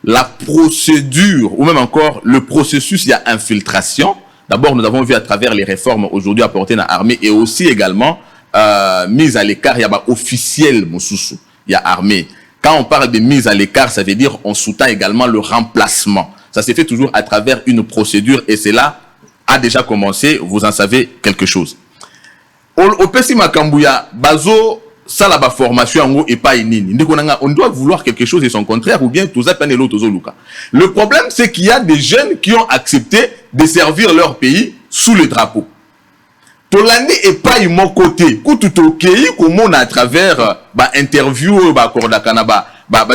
la procédure, ou même encore le processus, il y a infiltration. D'abord, nous avons vu à travers les réformes aujourd'hui apportées dans l'armée et aussi également mise à l'écart, il y a officiel, Moussoussou, il y a armée. Quand on parle de mise à l'écart, ça veut dire on soutient également le remplacement. Ça se fait toujours à travers une procédure et cela a déjà commencé, vous en savez quelque chose. Au Pessi Makambouya, Bazo, ça la formation et pas inini. On doit vouloir quelque chose et son contraire ou bien tout ça peine l'autre Luka. Le problème c'est qu'il y a des jeunes qui ont accepté de servir leur pays sous le drapeau. Tolani et pas mon côté. Tout ok, comme on a à travers interview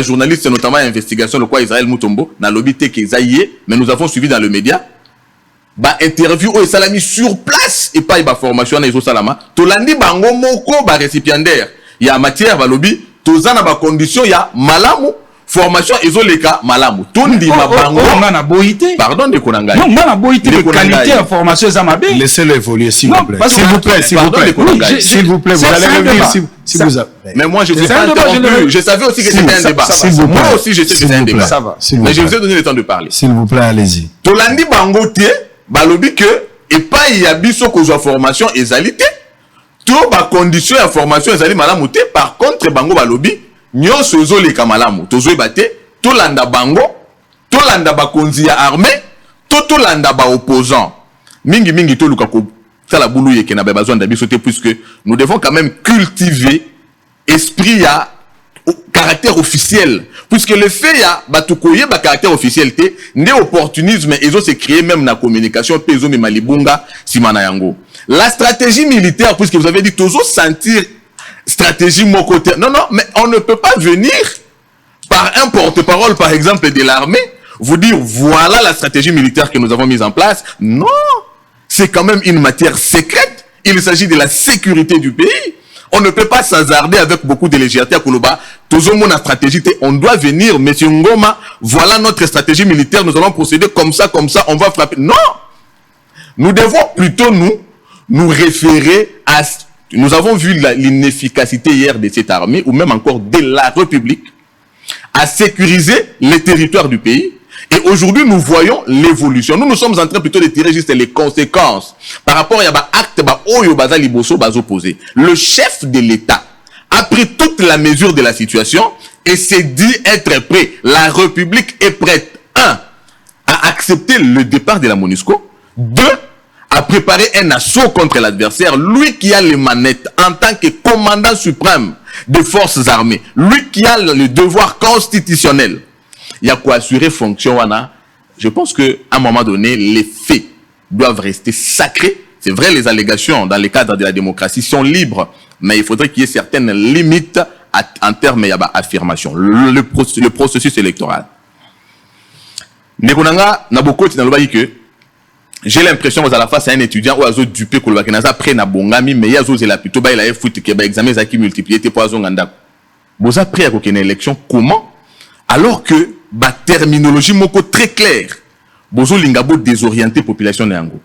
journaliste notamment investigation le quoi Israël Mutombo na lobby Tekezaïe, mais nous avons suivi dans le média interview au salami sur place et pas formation na iso salama tolandi bango moko récipiendaire il y a matière lobby tozana condition il y a malamu formation ezoleka malamu tondi mabango na boité pardon de konanga non na boité de qualité de formation ça mabe laissez-le évoluer s'il vous plaît s'il vous plaît s'il vous plaît vous allez revenir si vous avez mais moi je vous ai pas interrompu je savais aussi que c'était un débat moi aussi je sais que c'était un débat mais je vous ai donné le temps de parler s'il vous plaît allez-y tolandi bango te balobi que et pas il y a biso ko formation ezalité to ba condition ya formation ezali malamu te par contre bango balobi nyonso ezoleka malamu tozoyeba te tolanda bango tolanda bakonzi ya armée tolanda ba opposant mingi toluka ko sala bulu yeke na besoin d'abiso te puisque nous devons quand même cultiver esprit ya caractère officiel puisque le fait ya batukoye ba caractère officiel te ndé opportunisme ezo se créer même na communication pezo me malibunga simana yango la stratégie militaire puisque vous avez dit tozo sentir stratégie mon côté. Non, mais on ne peut pas venir par un porte-parole, par exemple, de l'armée, vous dire voilà la stratégie militaire que nous avons mise en place. Non, c'est quand même une matière secrète. Il s'agit de la sécurité du pays. On ne peut pas s'hasarder avec beaucoup de légèreté à Koulouba. Toujours mon stratégie, on doit venir, monsieur Ngoma, voilà notre stratégie militaire, nous allons procéder comme ça, on va frapper. Non, nous devons plutôt nous référer à... Nous avons vu l'inefficacité hier de cette armée, ou même encore de la République, à sécuriser les territoires du pays. Et aujourd'hui, nous voyons l'évolution. Nous sommes en train plutôt de tirer juste les conséquences par rapport à l'acte opposé. Le chef de l'État a pris toute la mesure de la situation et s'est dit être prêt. La République est prête, 1, à accepter le départ de la MONUSCO, 2, à préparer un assaut contre l'adversaire, lui qui a les manettes en tant que commandant suprême des forces armées, lui qui a le devoir constitutionnel, il y a quoi assurer fonction je pense qu'à un moment donné, les faits doivent rester sacrés. C'est vrai, les allégations dans le cadre de la démocratie sont libres, mais il faudrait qu'il y ait certaines limites en termes d'affirmation. Le processus électoral. J'ai l'impression que vous allez face à un étudiant ou à un dupé que vous après na bongami mais ya zozela plutôt ba il a foot que ba examen zaki multiplié te poison nganda. Vous après à une élection comment alors que ba terminologie moko très claire. Bozo lingabo désorienter population nango.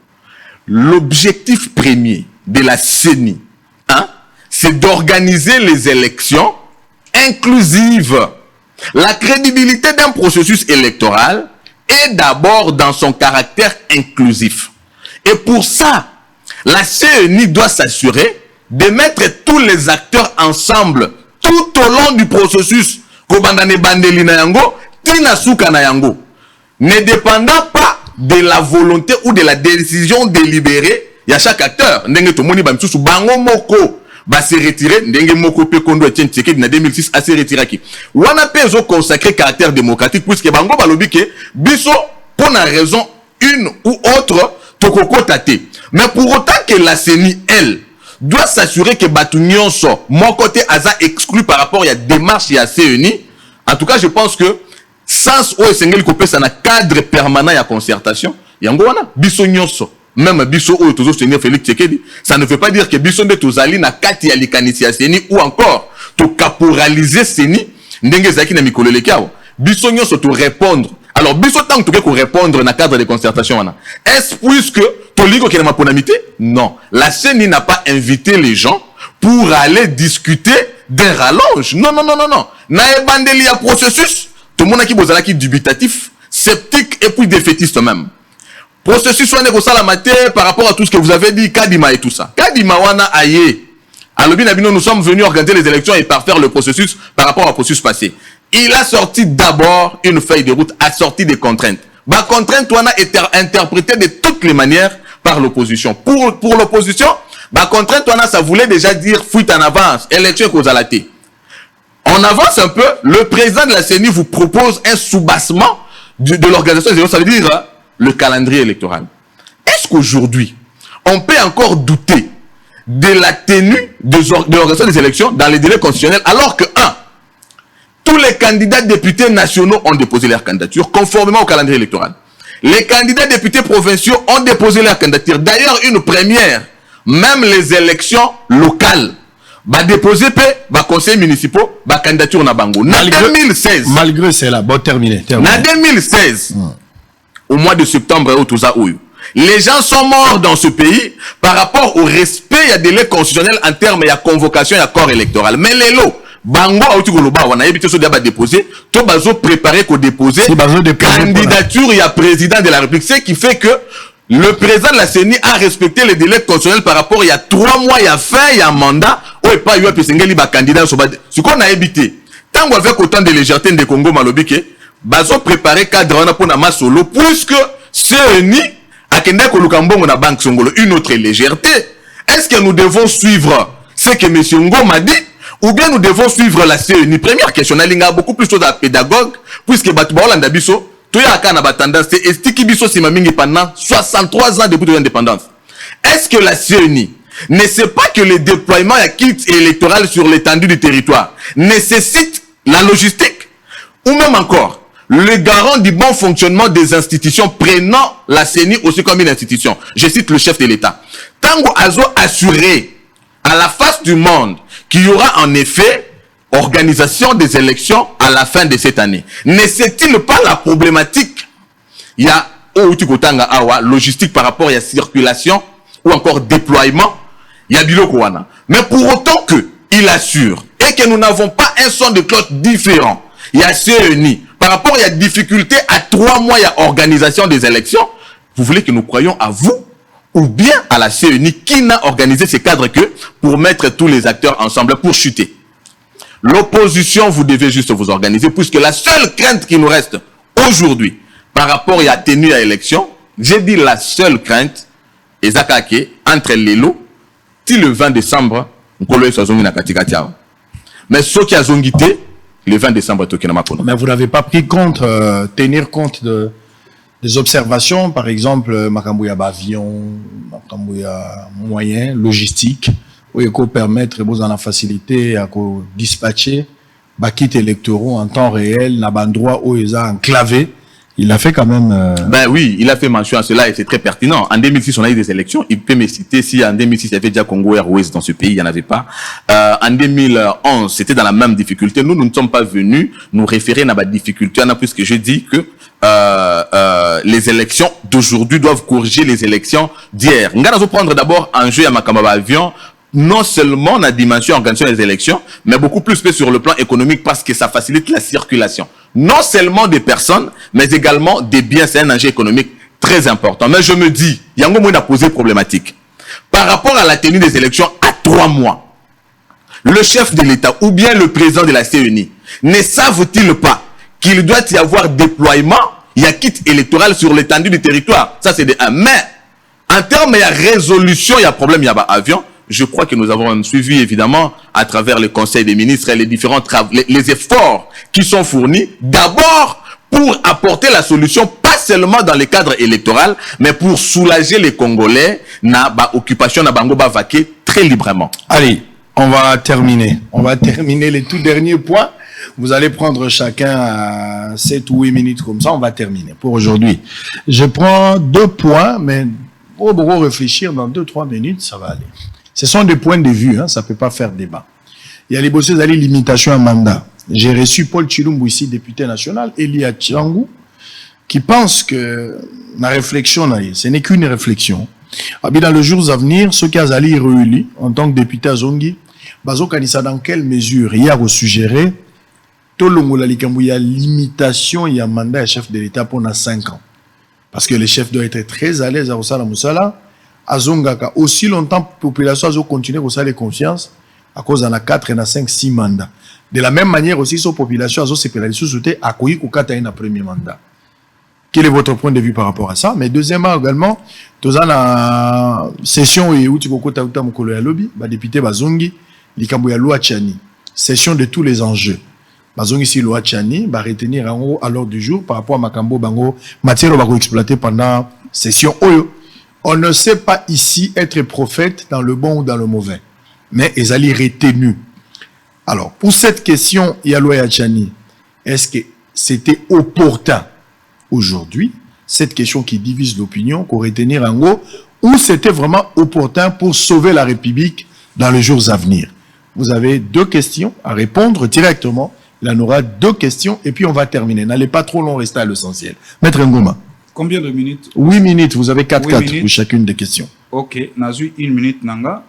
L'objectif premier de la CENI, hein, c'est d'organiser les élections inclusives. La crédibilité d'un processus électoral est d'abord dans son caractère inclusif. Et pour ça, la CENI doit s'assurer de mettre tous les acteurs ensemble tout au long du processus. Ne dépendant pas de la volonté ou de la décision délibérée, il y a chaque acteur. Bango moko va se retirer. Ndenge moko pe kondo Etienne Tshisekedi na 2006 a se retiré qui. Wana pezo consacré caractère démocratique puisque bango balobi ke biso pour une raison une ou autre tokoko tate. Mais pour autant que la CENI elle doit s'assurer que batu nyonso mon côté aza exclu par rapport à la démarche et à CENI. En tout cas, je pense que sans o esengeli kopesa na cadre permanent ya concertation yango wana biso nyonso même biso o tozo soutenir Félix Tshisekedi ça ne veut pas dire que biso nde tozali na kati ya likanisi ya CENI ou encore to caporaliser CENI ndenge zaki na mikolo lekiawo biso nyonso to répondre alors biso tant que to répondre na cadre de concertation wana est-ce puisque to ligo ke na maponamité non la CENI n'a pas invité les gens pour aller discuter d'un rallonge non na ebandeli ya processus tout le monde qui est dubitatif, sceptique et puis défaitiste même. Processus soit négocié la matière par rapport à tout ce que vous avez dit, Kadima et tout ça. Kadima wana aye. Alors nous sommes venus organiser les élections et parfaire le processus par rapport au processus passé. Il a sorti d'abord une feuille de route assortie des contraintes. Ma contrainte wana est interprétée de toutes les manières par l'opposition. Pour l'opposition, ma contrainte wana ça voulait déjà dire fuite en avance, élection causalité. On avance un peu, le président de la CENI vous propose un soubassement de l'organisation des élections, ça veut dire le calendrier électoral. Est-ce qu'aujourd'hui, on peut encore douter de la tenue de l'organisation des élections dans les délais constitutionnels alors que, tous les candidats députés nationaux ont déposé leur candidature conformément au calendrier électoral. Les candidats députés provinciaux ont déposé leur candidature. D'ailleurs, une première, même les élections locales, déposer conseils municipaux, candidature na bango. Na 2016. Malgré cela, bon terminé. Na 2016, au mois de septembre, les gens sont morts dans ce pays par rapport au respect des délais constitutionnels en termes de convocation et corps électoral. Mais les lots, bango a utiliser on a évité ce débat déposé, tout bazo préparé qu'on déposer candidature et à président de la République, ce qui fait que le président de la CENI a respecté les délais constitutionnels par rapport il y a 3 mois, il y a fin, il y a un mandat. Oui, pas eu un candidat. Ce qu'on a évité. Tant qu'on avec autant de légèreté de Congo Malobike, bazo préparé cadre pour na solo, puisque CENI a kende kolukambongo na banque songolo une autre légèreté. Est-ce que nous devons suivre ce que M. Ngo m'a dit, ou bien nous devons suivre la CENI? Première question, il y a beaucoup plus de pédagogue, puisque Batoubaolanda Bisso, tout y a tendance, c'est Estiki Bisso Simamingi pendant 63 ans depuis l'indépendance. Est-ce que la CENI ne sait pas que le déploiement à kit électoral sur l'étendue du territoire nécessite la logistique? Ou même encore, le garant du bon fonctionnement des institutions prenant la CENI aussi comme une institution. Je cite le chef de l'État. Tango Azo assuré à la face du monde qu'il y aura en effet organisation des élections à la fin de cette année. Ne sait-il pas la problématique? Il y a logistique par rapport à la circulation ou encore déploiement. Il y a biloko wana. Mais pour autant qu'il assure et que nous n'avons pas un son de cloche différent, il y a CENI. Par rapport à la difficulté à 3 mois à organisation des élections, vous voulez que nous croyions à vous ou bien à la CENI qui n'a organisé ces cadres que pour mettre tous les acteurs ensemble pour chuter? L'opposition, vous devez juste vous organiser, puisque la seule crainte qui nous reste aujourd'hui par rapport à la tenue à l'élection, j'ai dit la seule crainte, est entre les lots, le 20 décembre, mais ceux qui ont quitté, le 20 décembre, mais vous n'avez pas pris compte, tenir compte des observations, par exemple, Makambouya avion, Makambouya moyen, logistique, où il faut permettre, vous en facilité à dispatcher, kits électoraux en temps réel, dans un endroit où ils ont enclavé. Il a fait quand même... Ben oui, il a fait mention à cela et c'est très pertinent. En 2006, on a eu des élections. Il peut me citer si en 2006, il y avait déjà Congo Airways dans ce pays, il n'y en avait pas. En 2011, c'était dans la même difficulté. Nous ne sommes pas venus nous référer à la difficulté, puisque je dis que les élections d'aujourd'hui doivent corriger les élections d'hier. Nous allons prendre d'abord un jeu à Makambaba Avion, non seulement la dimension organisation des élections, mais beaucoup plus sur le plan économique parce que ça facilite la circulation. Non seulement des personnes, mais également des biens. C'est un enjeu économique très important. Mais je me dis, il y a un moment à poser problématique. Par rapport à la tenue des élections à 3 mois, le chef de l'État ou bien le président de la CENI ne savent-ils pas qu'il doit y avoir déploiement, il y a kit électoral sur l'étendue du territoire. Ça, c'est de 1. Mais, en termes de résolution, il y a problème, il y a avion. Je crois que nous avons suivi, évidemment, à travers le Conseil des ministres et les différents les efforts qui sont fournis, d'abord pour apporter la solution, pas seulement dans le cadre électoral, mais pour soulager les Congolais, na occupation na bango ba vaquer très librement. Allez, on va terminer. On va terminer les tout derniers points. Vous allez prendre chacun 7 ou 8 minutes comme ça, on va terminer pour aujourd'hui. Je prends 2 points, mais pour réfléchir dans 2-3 minutes, ça va aller. Ce sont des points de vue, ça ne peut pas faire débat. Il y a les bossés d'aller limitation à mandat. J'ai reçu Paul Chilumbu ici, député national, Elia Tchangou, qui pense que la réflexion, ce n'est qu'une réflexion. Dans les jours à venir, ceux qui ont été réélus en tant que député à Zongi, dans quelle mesure il y a suggéré tout le monde il y a limitation, il y a mandat à chef de l'État pendant 5 ans. Parce que le chef doit être très à l'aise à Osala Moussala. Azongaka aussi longtemps la population a continué à faire confiance à cause de 4 et 5 6 mandats. De la même manière aussi la population a se pénalisé à accueilli au 4 et un premier mandat. Quel est votre point de vue par rapport à ça? Mais deuxièmement également, dans la session où tu as mokolo ya lobby, député Bazongi, likambo ya loi Tchani, session de tous les enjeux. Bazongi si loi Tchani va retenir en haut à l'ordre du jour par rapport à Makambo Bango matière va exploiter pendant session Oyo. On ne sait pas ici être prophète dans le bon ou dans le mauvais, mais ils allaient retenus. Alors, pour cette question, Yaloua Yachani, est-ce que c'était opportun aujourd'hui, cette question qui divise l'opinion, qu'on retenir en haut, ou c'était vraiment opportun pour sauver la République dans les jours à venir? Vous avez 2 questions à répondre directement. Il y en aura 2 questions et puis on va terminer. N'allez pas trop long, restez à l'essentiel. Maître Ngoma. Combien de minutes? 8 minutes, vous avez 4-4 pour chacune des questions. Ok, nazu 1 minute nanga.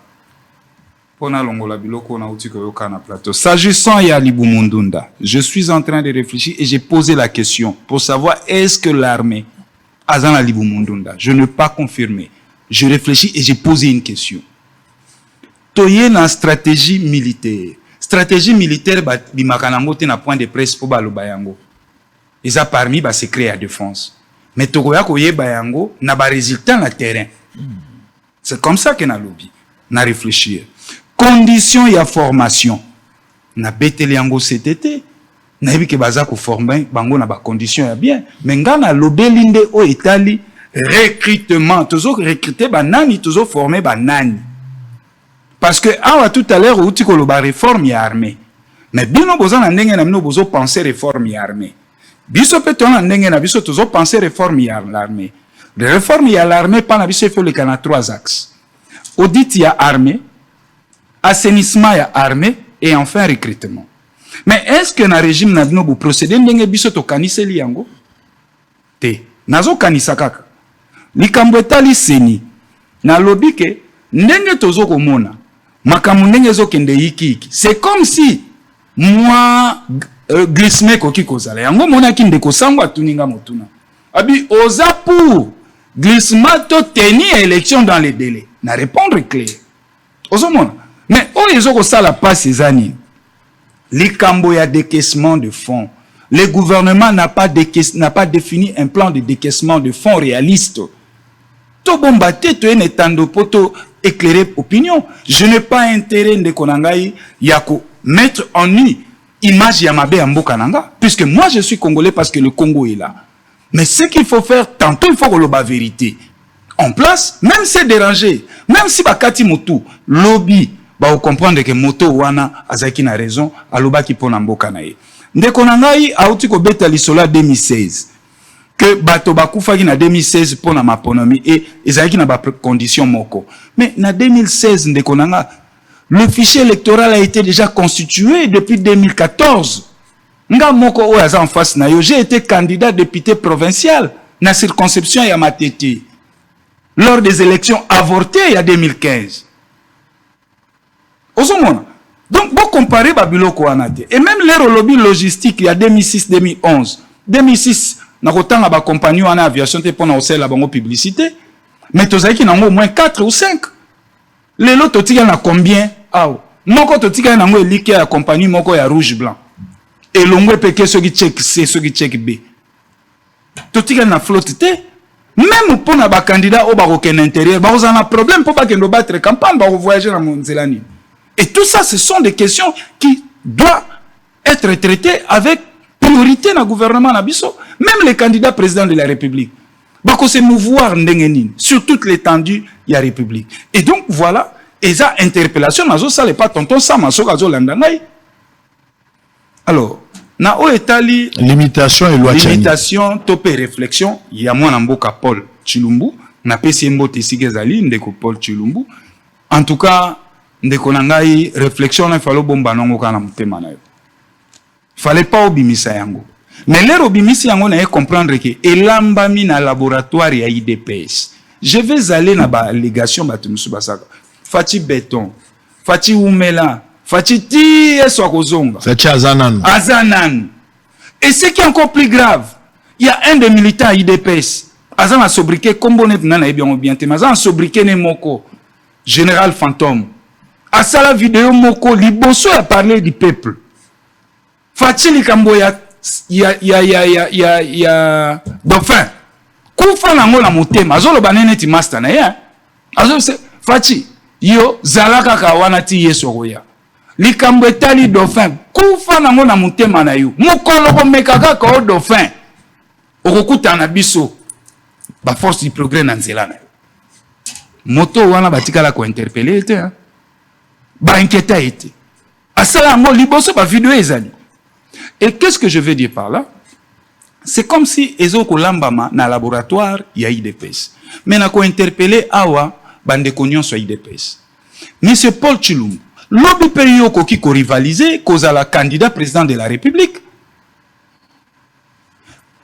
Pona longola biloko na uti koyoka na plateau. S'agissant ya Libou Mundunda, je suis en train de réfléchir et j'ai posé la question pour savoir est-ce que l'armée azana Libou Mundunda. Je ne pas confirmer. Je réfléchis et j'ai posé une question. Toye na stratégie militaire. Stratégie militaire ba bimakanango te na point de presse pour baloba yango. Eza parmi ba secret à défense. Mais tokoya koyeba yango na ba résultat na terrain. C'est comme ça que na lobby, na réfléchir. Condition ya formation. Na beteli yango cet été. Na yebi ke baza ko former bango na ba condition ya bien. Mais nga na lobeli nde o etali recrutement. Tozo recruter ba nani, tozo former ba nani. Parce que awa tout à l'heure outi ko loba réforme ya armée. Mais bino boza na ndenge na bino bozo penser réforme ya armée. Biso peton na ndenge na biso tozo penser réforme ya l'armée. De réforme ya l'armée pas na biso il faut le kana 3 axes. Audit ya armée, assainissement ya armée et enfin recrutement. Mais est-ce que na régime na bino bo procéder ndenge biso to kaniseli yango? Te. Nazo kanisa kaka. Likambo etali seni. Na lobi ke ndenge tozo komona makambo ndenge ezokende yiki. C'est comme si moi glissement koki kozala yango monaki ndeko sango atuninga motuna abi oza pour glissement to tenir élection dans les délais na répondre clair ozomona mais oyo ezoko sala passe ezani likambo ya décaissement de fonds. Le gouvernement n'a pas défini un plan de décaissement de fonds réaliste. To bombate to enetando poto éclairer opinion. Je n'ai pas intérêt de konangai yako mettre en nu image ya mabe ya mboka nanga, puisque moi je suis congolais parce que le Congo est là. Mais ce qu'il faut faire, tantôt il faut que la vérité en place, même si c'est dérangé, même si bakati motu, lobby, vous comprendre que moto wana azaki na raison, aloba ki pona mboka na ye. Ndeko na ngai auti ko beta lisola 2016. Que bato bakufaki na 2016 pona maponomi et ezaki na ba condition moko. Mais na 2016 ndeko na nga, le fichier électoral a été déjà constitué depuis 2014. Nga moko o aza en face na yo, j'ai été candidat député provincial na circonscription ya Matete lors des élections avortées il y a 2015. Donc, vous comparez Babiloko Anate. Et même l'air lobby logistique, il y a 2006-2011. 2006, nous avons ba compagnie en aviation pour nous faire la bonne publicité. Mais tu sais qu'il y en a au moins 4 ou 5. Les lots, tu sais qu'il y en a combien? Ah, moko tu sais qu'il y en a liqué à la compagnie moko ya rouge blanc. Et l'ongwe peke ceux qui check C, ceux qui check B. Tu sais qu'il y en a flotte. Même pour les candidats au Baroque intérieur, vous avez un problème pour pas qu'ils battre campagne, vous voyager dans mon Zélanie. Et tout ça, ce sont des questions qui doivent être traitées avec priorité dans le gouvernement Nabiso. Même les candidats présidents de la République. Bako se mouvoir sur toute l'étendue de la République. Et donc, voilà, et ça, interpellation, ça n'est pas tonton, ça, alors, na o etali limitation et loi limitation topé réflexion il y a moi mboka Paul Chilumbu na pesi mbote sigezali ndeko Paul Chilumbu en tout cas ndeko nangai réflexion na falo bomba nango kana mutema na yo fallait pas obimisa yango mais les obimisi yango na comprendre que elambami na laboratoire ya IDPS je vais aller na ba allégation batumusu basaka fati béton fati umela Fatiti et Swakozonga. C'est Azanan. Azanan. Et ce qui est encore plus grave, il y a un des militants IDPS. Azan a sobriqué, comme on est bien, Azan a sobriqué ne moko. Général Fantôme. À ça la vidéo moko, Liboso a parlé du peuple. Fatili Kamboya, il y a, dauphin. Koufa nango la motema. Azolo banene ti master na ya. Azolo se, Fati, yo, zalaka kawanati yesogoya. Likambo etali dauphin kufa nango na mutema na yo mukolo ko mekaka ko dauphin okokuta na biso ba force du progrès na nzela na yo moto wana batikala ko interpeller te ba inquiéta été asala ngo liboso ba vidéo ezali. Et qu'est-ce que je veux dire par là? C'est comme si ezoko lambama na laboratoire ya IDPS mais na ko interpeller awa bande konyon so IDPS. Monsieur Paul Chilumbu lobby période qui rivalisé cause à la candidat président de la République.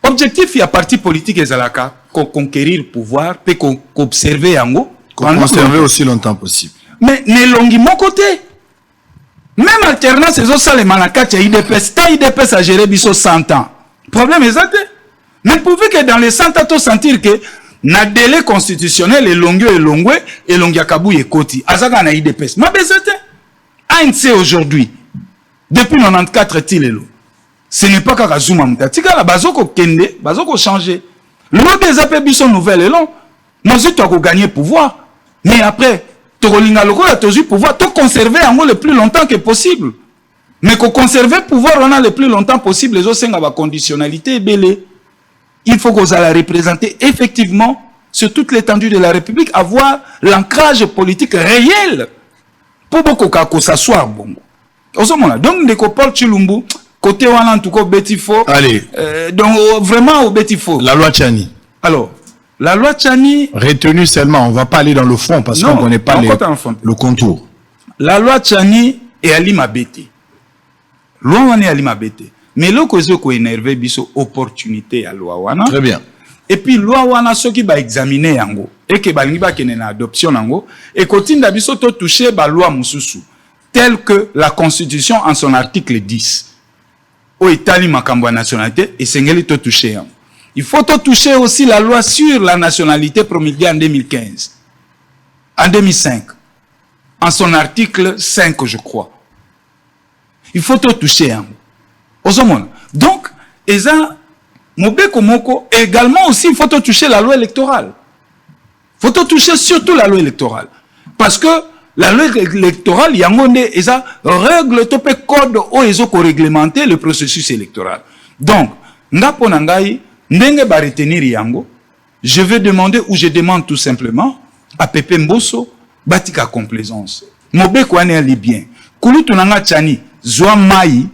Objectif il y a parti politique et zalaka conquérir le pouvoir peut observer yango conserver aussi longtemps possible. Mais ne longi mon côté. Même alternance ces autres les manakati IDPS, ta IDPS a géré biso 100 ans. Problème exact. Mais pourvu que dans les 100 ans tu sentir que na délai constitutionnel et longiakabu et koti azaka na IDPS. Ma bezete ANC aujourd'hui, depuis 94 tilelo, ce n'est pas qu'à Zuma Mutatika, la bazoko kende, bazoko changer. Le lobby des APB sont nouvelles et long. Nous avons gagné pouvoir. Mais après, tu as le pouvoir, tu conserver le plus longtemps que possible. Mais qu'on conserver le pouvoir, on a le plus longtemps possible, les autres ont la conditionnalité belé. Il faut qu'on la représenter effectivement sur toute l'étendue de la République, avoir l'ancrage politique réel. Pour beaucoup que ça soit bon. Donc, de Paul Chilumbu, côté en tout cas, Betifo. Allez. Donc, vraiment, au Betifo. La loi Tchani. Alors, la loi Tchani. Retenue seulement, on ne va pas aller dans le fond parce qu'on ne connaît pas le contour. La loi Tchani est à l'imabété. Loi est à l'imabété. Mais là, que vous énervé, biso opportunité à loi wana. Très bien. Et puis, loi wana, ceux qui va examiner yango. Et que balingi ba kene na adoption nango. Et continue d'abiso to toucher ba loi mususu. Tel que la Constitution en son article 10. Au Italie makambo nationalité. Et sengeli to toucher yango. Il faut to toucher aussi la loi sur la nationalité promulguée en 2015. En 2005. En son article 5, je crois. Il faut to toucher yango. Donc, Eza, Mobeko Moko, également aussi, il faut toucher la loi électorale. Il faut toucher surtout la loi électorale. Parce que la loi électorale, il y a Eza règle, topé code, ou Ezo ko réglementer le processus électoral. Donc, Ngapo Nangai, ndenge ba retenir yango, je vais demander ou je demande tout simplement à Pepe Mbosso batika complaisance. Mobeko ane ali bien. Kulutu nanga chani zwa mai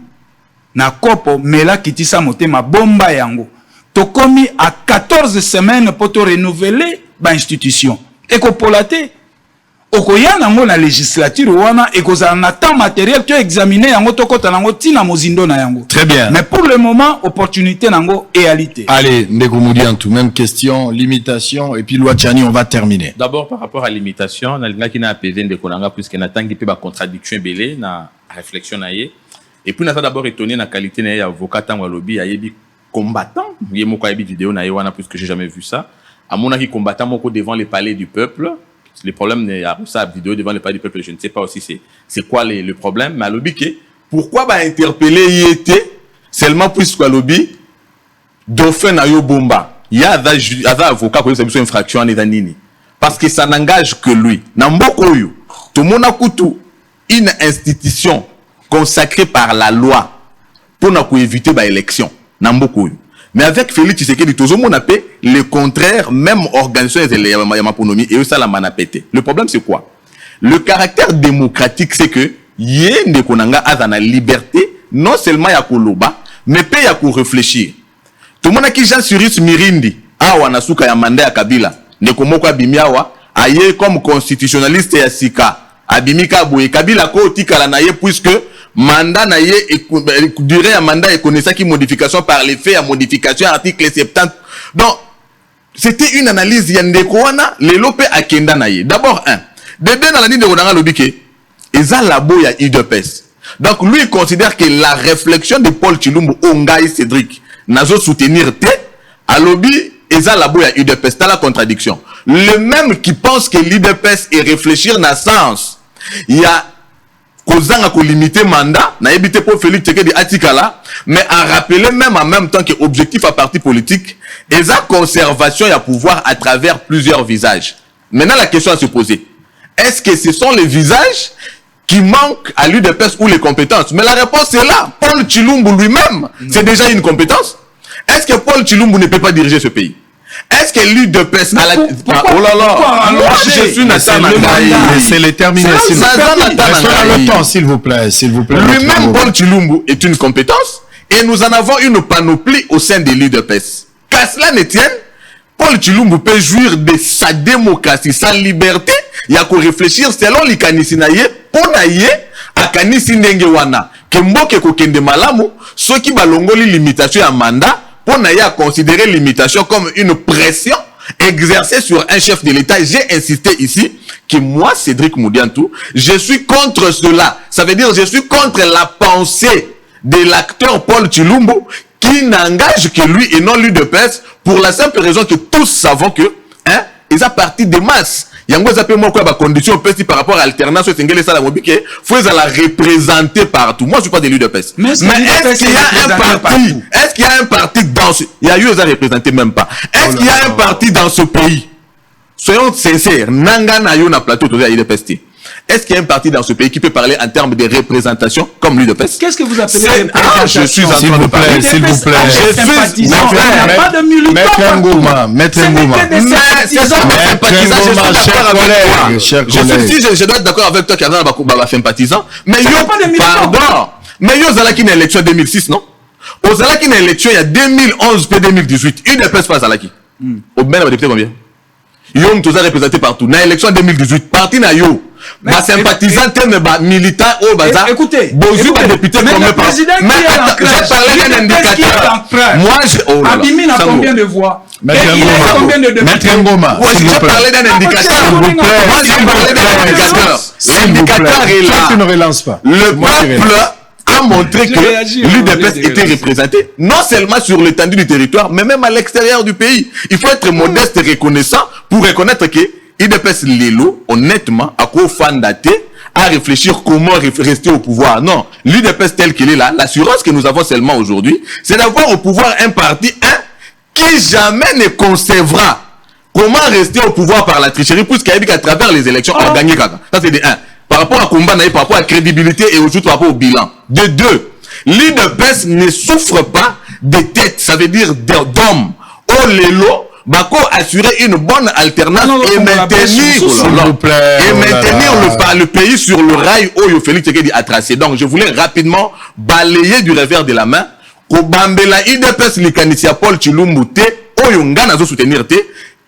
na kopo mela kitisa motema bomba yango. Tokomi à 14 semaines pour te renouveler ba institution. Eko polate okoya nango na législature wana ekozala na temps matériel tu examiner yango tokota nango tina mozindo na yango. Très bien. Mais pour le moment opportunité nango réalité. Allez, Ndeko Moudiantou, même question, limitation et puis loi Tchani, on va terminer. D'abord par rapport à l'imitation, na qui na apaiser Ndeko Nanga puisque na tangi pe ba contradiction belé na réflexion na ye. Et puis na d'abord étonné na qualité na avocat tango lobby yebi combattant, yemo ko yebi vidéo na ye wana puisque j'ai jamais vu ça. À mon avis combattant moko devant les palais du peuple. Le problème, il y a ça vidéo devant le palais du peuple, je ne sais pas aussi c'est quoi le problème, mais à lobby, pourquoi bah interpeller YT seulement puisque à lobby, dauphin na yo bomba, il y a des avocats qui ont une infraction en Edanini, parce que ça n'engage que lui. Namboko yo, tout le monde a coutu une institution consacrée par la loi pour éviter bah élection. Namboko yo. Mais avec Félix Tshisekedi, tout le monde a fait le contraire, même organisation de Yamaponomi, et ça la manapété. Le problème, c'est quoi? Le caractère démocratique, c'est que Yende Konanga a la liberté, non seulement ya koloba, mais peut ya réfléchir. Tout le monde a qui Jean Suris Mirindi, awa nasuka ya manda ya Kabila, Nekomoko abimiawa, aye comme constitutionnaliste ya Sika, abimika boye, Kabila ko tika la naye, puisque mandat naye durée à mandat et connaissant qui modification par les faits à modification article 70. Donc c'était une analyse yandekwana le lope akenda naye. D'abord de deux dans la ligne de Rodanga lobike eza labo ya UDPS. Donc lui il considère que la réflexion de Paul Tshilumbu Ongai Cédric nazo soutenir te à lobby eza labo ya UDPS. T'as la contradiction. Le même qui pense que l'UDPS est réfléchir na sens. Il y a kozanga ko limiter mandat na éviter pour Félix Tshisekedi atikala mais à rappeler même en même temps que objectif à parti politique et sa conservation et à pouvoir à travers plusieurs visages. Maintenant la question à se poser, est-ce que ce sont les visages qui manquent à l'UDPS ou les compétences? Mais la réponse est là. Paul Tshilumbu lui-même, c'est déjà une compétence. Est-ce que Paul Tshilumbu ne peut pas diriger ce pays? Est-ce que l'UDPS a la... Oh là là, moi je suis Nathan Laissez-les terminer. Restons dans le temps, s'il vous plaît. Lui-même, Paul Tshilumbu est une compétence et nous en avons une panoplie au sein de l'UDPS. Qu'à cela ne tienne, Paul Tshilumbu peut jouir de sa démocratie, sa liberté. Il y a qu'à réfléchir selon les kanisinaye, pour naye, à kanisindenge wana. Kemboke kokende malamu, ceux qui balongoli limitation à mandat, on a considéré l'imitation comme une pression exercée sur un chef de l'État. J'ai insisté ici que moi, Cédric Moudiantou, je suis contre cela. Ça veut dire je suis contre la pensée de l'acteur Paul Tshilumbu qui n'engage que lui et non l'UDPS pour la simple raison que tous savons que ils ont parti des masses. Yango zape moi quoi ba condition petit par rapport à l'alternance sengele ça la mobile faut la représenter partout. Moi je suis pas de l'UDPS. Mais est-ce qu'il y a un parti? Est-ce qu'il y a un parti dans ce il y a eu à représenter même pas. Est-ce qu'il y a un parti dans ce pays? Soyons sincères, nanga na yo na plateau de l'UDPS. Est-ce qu'il y a un parti dans ce pays qui peut parler en termes de représentation comme l'UDPS? Qu'est-ce que vous appelez représentation? Je suis en train de parler. S'il vous plaît. Il n'y a pas de militants. Maître Ngoma. C'est ça, je dois être d'accord avec toi qu'il y a un sympathisant. Mais pardon. Mais yo Zalaki n'a élection 2006, non? Au Zalaki n'a élection il y a 2011 et 2018. UDPS pas Zalaki. Au Ben va député combien? Yo tous représenté partout. Dans l'élection 2018, parti na yo. Ma sympathisant mais ba militant au bazar. Écoutez, Bonjour ma député comme le président. Mais je parlais d'un indicateur. Moi je Abimi n'a combien de voix? Maître Ngoma. Moi je parlais d'un indicateur. Moi je parlais d'un indicateur. L'indicateur est là. Tu ne relances pas. Le peuple a montré que l'UDPS était représenté non seulement sur l'étendue du territoire, mais même à l'extérieur du pays. Il faut être modeste et reconnaissant pour reconnaître que l'UDPS Lelo, honnêtement, a quoi fan daté à réfléchir comment rester au pouvoir. Non, l'UDPS tel qu'il est là, l'assurance que nous avons seulement aujourd'hui, c'est d'avoir au pouvoir un parti qui jamais ne conservera comment rester au pouvoir par la tricherie, puisqu'à travers les élections, on a gagné. Ça c'est de 1. Par rapport à combat, par rapport à crédibilité et aujourd'hui par rapport au bilan. De 2, l'UDPS ne souffre pas de tête, ça veut dire d'hommes les lots, bako assurer une bonne alternance et maintenir le pays sur le rail où Félix Tshisekedi a tracé. Donc je voulais rapidement balayer du revers de la main Kobambela IDPS likanisia Paul Tshilumbu te oyo nga nazo soutenir te.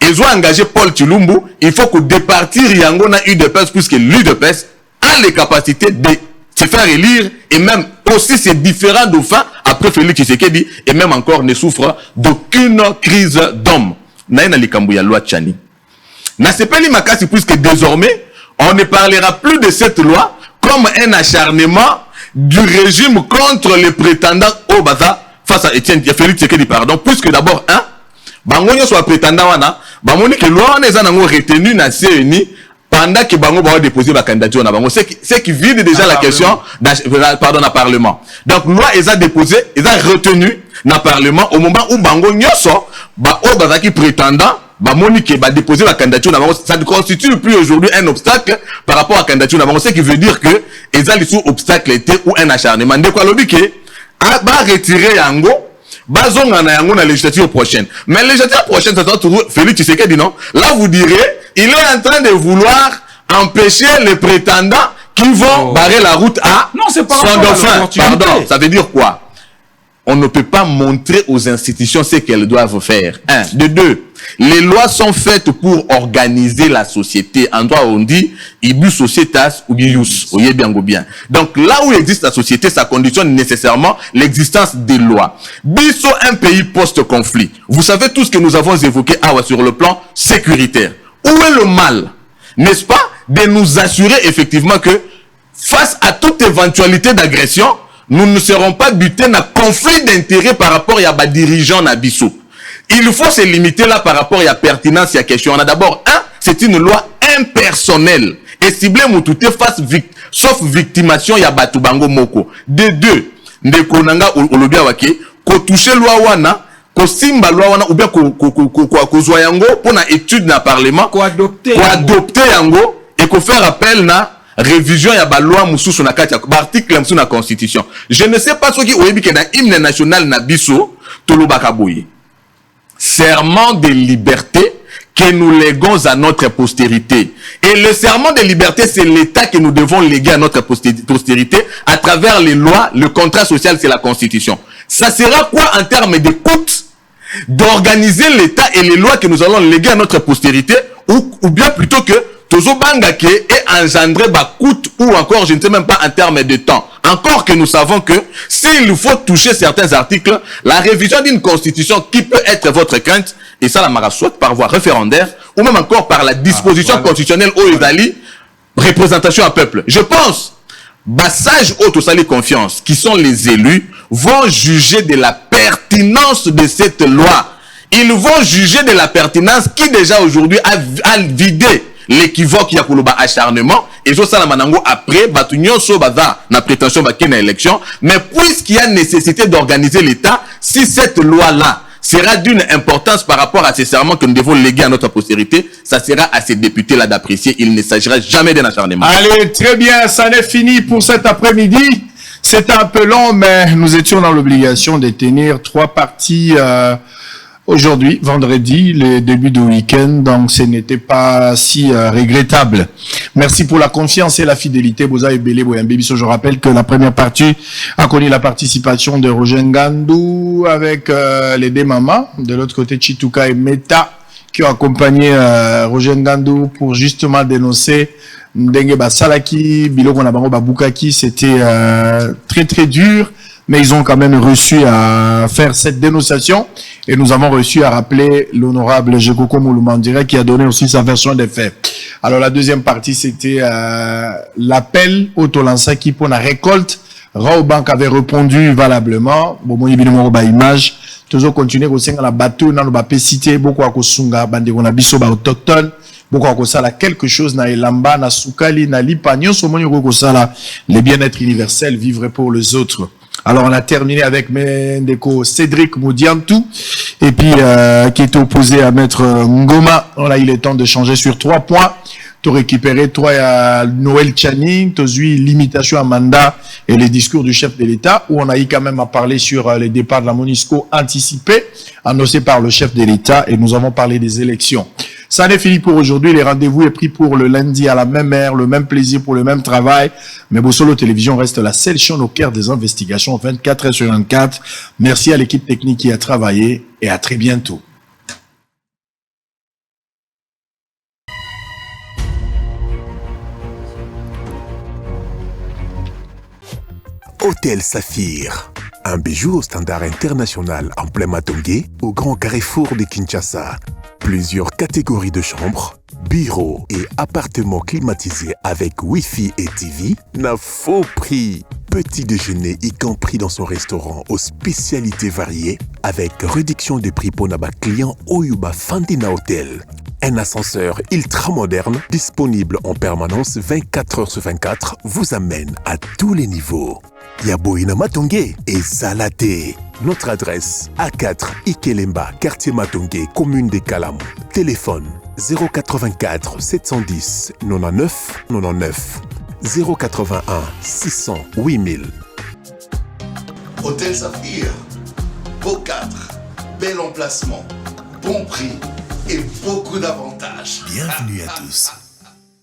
Ils ont engagé Paul Tshilumbu, il faut que départir yango na UDPS puisque l'UDPS a les capacités de se faire élire et même aussi ses différents dauphins après Félix Tshisekedi et même encore ne souffre d'aucune crise d'homme. Naïna likambu ya loi Tchani. Na sepeli makasi puisque désormais on ne parlera plus de cette loi comme un acharnement du régime contre les prétendants au Baza face à Félix Tshisekedi, pardon, puisque d'abord, bangonyo soit prétendant wana, bamoni que loi wana eza nango retenu na CNI pendant que bango ba déposer ba candidature na bango, c'est qui vide déjà la question pardon na parlement. Donc loi eza déposé, eza retenu na parlement au moment où bango nyoso ba o bazaki prétendant ba monique ba déposer la candidature, ça ne constitue plus aujourd'hui un obstacle par rapport à la candidature. Ce qui veut dire que ils ont sous obstacle était ou un acharnement. De quoi l'objet ba retirer yango ba zonga na yango na législature prochaine. Mais la législature prochaine ça doit trouver Félix Tshisekedi non. Là vous direz il est en train de vouloir empêcher les prétendants qui vont barrer la route à son dauphin. Pardon, ça veut dire quoi? On ne peut pas montrer aux institutions ce qu'elles doivent faire. Un. De deux, les lois sont faites pour organiser la société. En droit, on dit ibus societas ou bius. Oyez bien ou bien. Donc là où existe la société, ça conditionne nécessairement l'existence des lois. Biso, un pays post-conflit. Vous savez tout ce que nous avons évoqué sur le plan sécuritaire. Où est le mal? N'est-ce pas de nous assurer effectivement que face à toute éventualité d'agression, nous ne serons pas butés dans conflit d'intérêts par rapport à des dirigeants Nabiso. Il faut se limiter là par rapport à la pertinence, à la question. On a d'abord, c'est une loi impersonnelle et ciblée moutoute face sauf victimation ya Batubango Moko. De deux, ndekonanga olobia wake, ko toucher loi wana, ko simba loi wana ou bien ko zwa yango pour na étude na parlement, ko adopter yango et ko faire appel na révision ya ba loi mususu na kati ya article mususu na constitution. Je ne sais pas ce qui oyebi ke na hymne national na biso tolobaka boye. Serment de liberté que nous léguons à notre postérité. Et le serment de liberté, c'est l'État que nous devons léguer à notre postérité à travers les lois. Le contrat social, c'est la Constitution. Ça sera quoi en termes de coût d'organiser l'État et les lois que nous allons léguer à notre postérité, ou bien plutôt que Tozo Bangake est engendré par coût ou encore, je ne sais même pas en termes de temps. Encore que nous savons que s'il faut toucher certains articles, la révision d'une constitution qui peut être votre crainte, et ça la mara soit par voie référendaire, ou même encore par la disposition constitutionnelle au Ivali, représentation à peuple. Je pense, Bassage Autosali Confiance, qui sont les élus, vont juger de la pertinence de cette loi. Ils vont juger de la pertinence qui déjà aujourd'hui a vidé l'équivoque ya koloba acharnement et zo sala manango après batunyo so baza na prétention ba kena élection, mais puisqu'il y a nécessité d'organiser l'État, si cette loi là sera d'une importance par rapport à ces serments que nous devons léguer à notre postérité, ça sera à ces députés là d'apprécier. Il ne s'agira jamais d'un acharnement. Allez, très bien, ça n'est fini pour cet après-midi. C'était un peu long, mais nous étions dans l'obligation de tenir 3 parties aujourd'hui, vendredi, le début du week-end, donc ce n'était pas si regrettable. Merci pour la confiance et la fidélité. Boza et Belé Boyambebiso. Je rappelle que la première partie a connu la participation de Roger Ngandou avec les deux mamans. De l'autre côté, Chituka et Meta qui ont accompagné Roger Ngandou pour justement dénoncer Ndenge Basalaki, Biloko Nabango Babukaki. C'était très très dur. Mais ils ont quand même réussi à faire cette dénonciation et nous avons réussi à rappeler l'honorable Jekoko Moulumandire qui a donné aussi sa version des faits. Alors la deuxième partie c'était l'appel au Tolansaki pour la récolte. Raobank avait répondu valablement. Bon, il y a image. Toujours continuer au sein de la bateau, dans le cité, beaucoup à Kosunga, bande on a biso ba autochtone. Beaucoup à Kosala quelque chose na Elamba, na Soukali, na Lipagnon, Somonyo Kosala, le bien-être universel, vivre pour les autres. Alors, on a terminé avec Mendeko Cédric Moudiantou, et puis qui était opposé à Maître Ngoma. On a eu le temps de changer sur 3 points. tu récupéré toi à Noël Channing, tu as eu l'imitation à mandat et les discours du chef de l'État, où on a eu quand même à parler sur les départs de la MONUSCO anticipés, annoncés par le chef de l'État, et nous avons parlé des élections. Ça n'est fini pour aujourd'hui. Les rendez-vous est pris pour le lundi à la même heure, le même plaisir pour le même travail. Mais Bossolo Télévision reste la seule chaîne au cœur des investigations 24h/24. Merci à l'équipe technique qui a travaillé et à très bientôt. Hôtel Saphir, un bijou au standard international en plein Matongé, au grand carrefour de Kinshasa. Plusieurs catégories de chambres, bureaux et appartements climatisés avec Wi-Fi et TV n'a faux prix. Petit déjeuner y compris dans son restaurant aux spécialités variées avec réduction des prix pour Naba client Oyuba Fandina Hotel. Un ascenseur ultra moderne disponible en permanence 24h/24 vous amène à tous les niveaux. Yaboina Matongé et Salaté. Notre adresse A4 Ikelemba, quartier Matongé, commune des Kalamou. Téléphone 084 710 99 99 081 600 8000. Hôtel Saphir, beau 4, bel emplacement, bon prix et beaucoup d'avantages. Bienvenue à tous.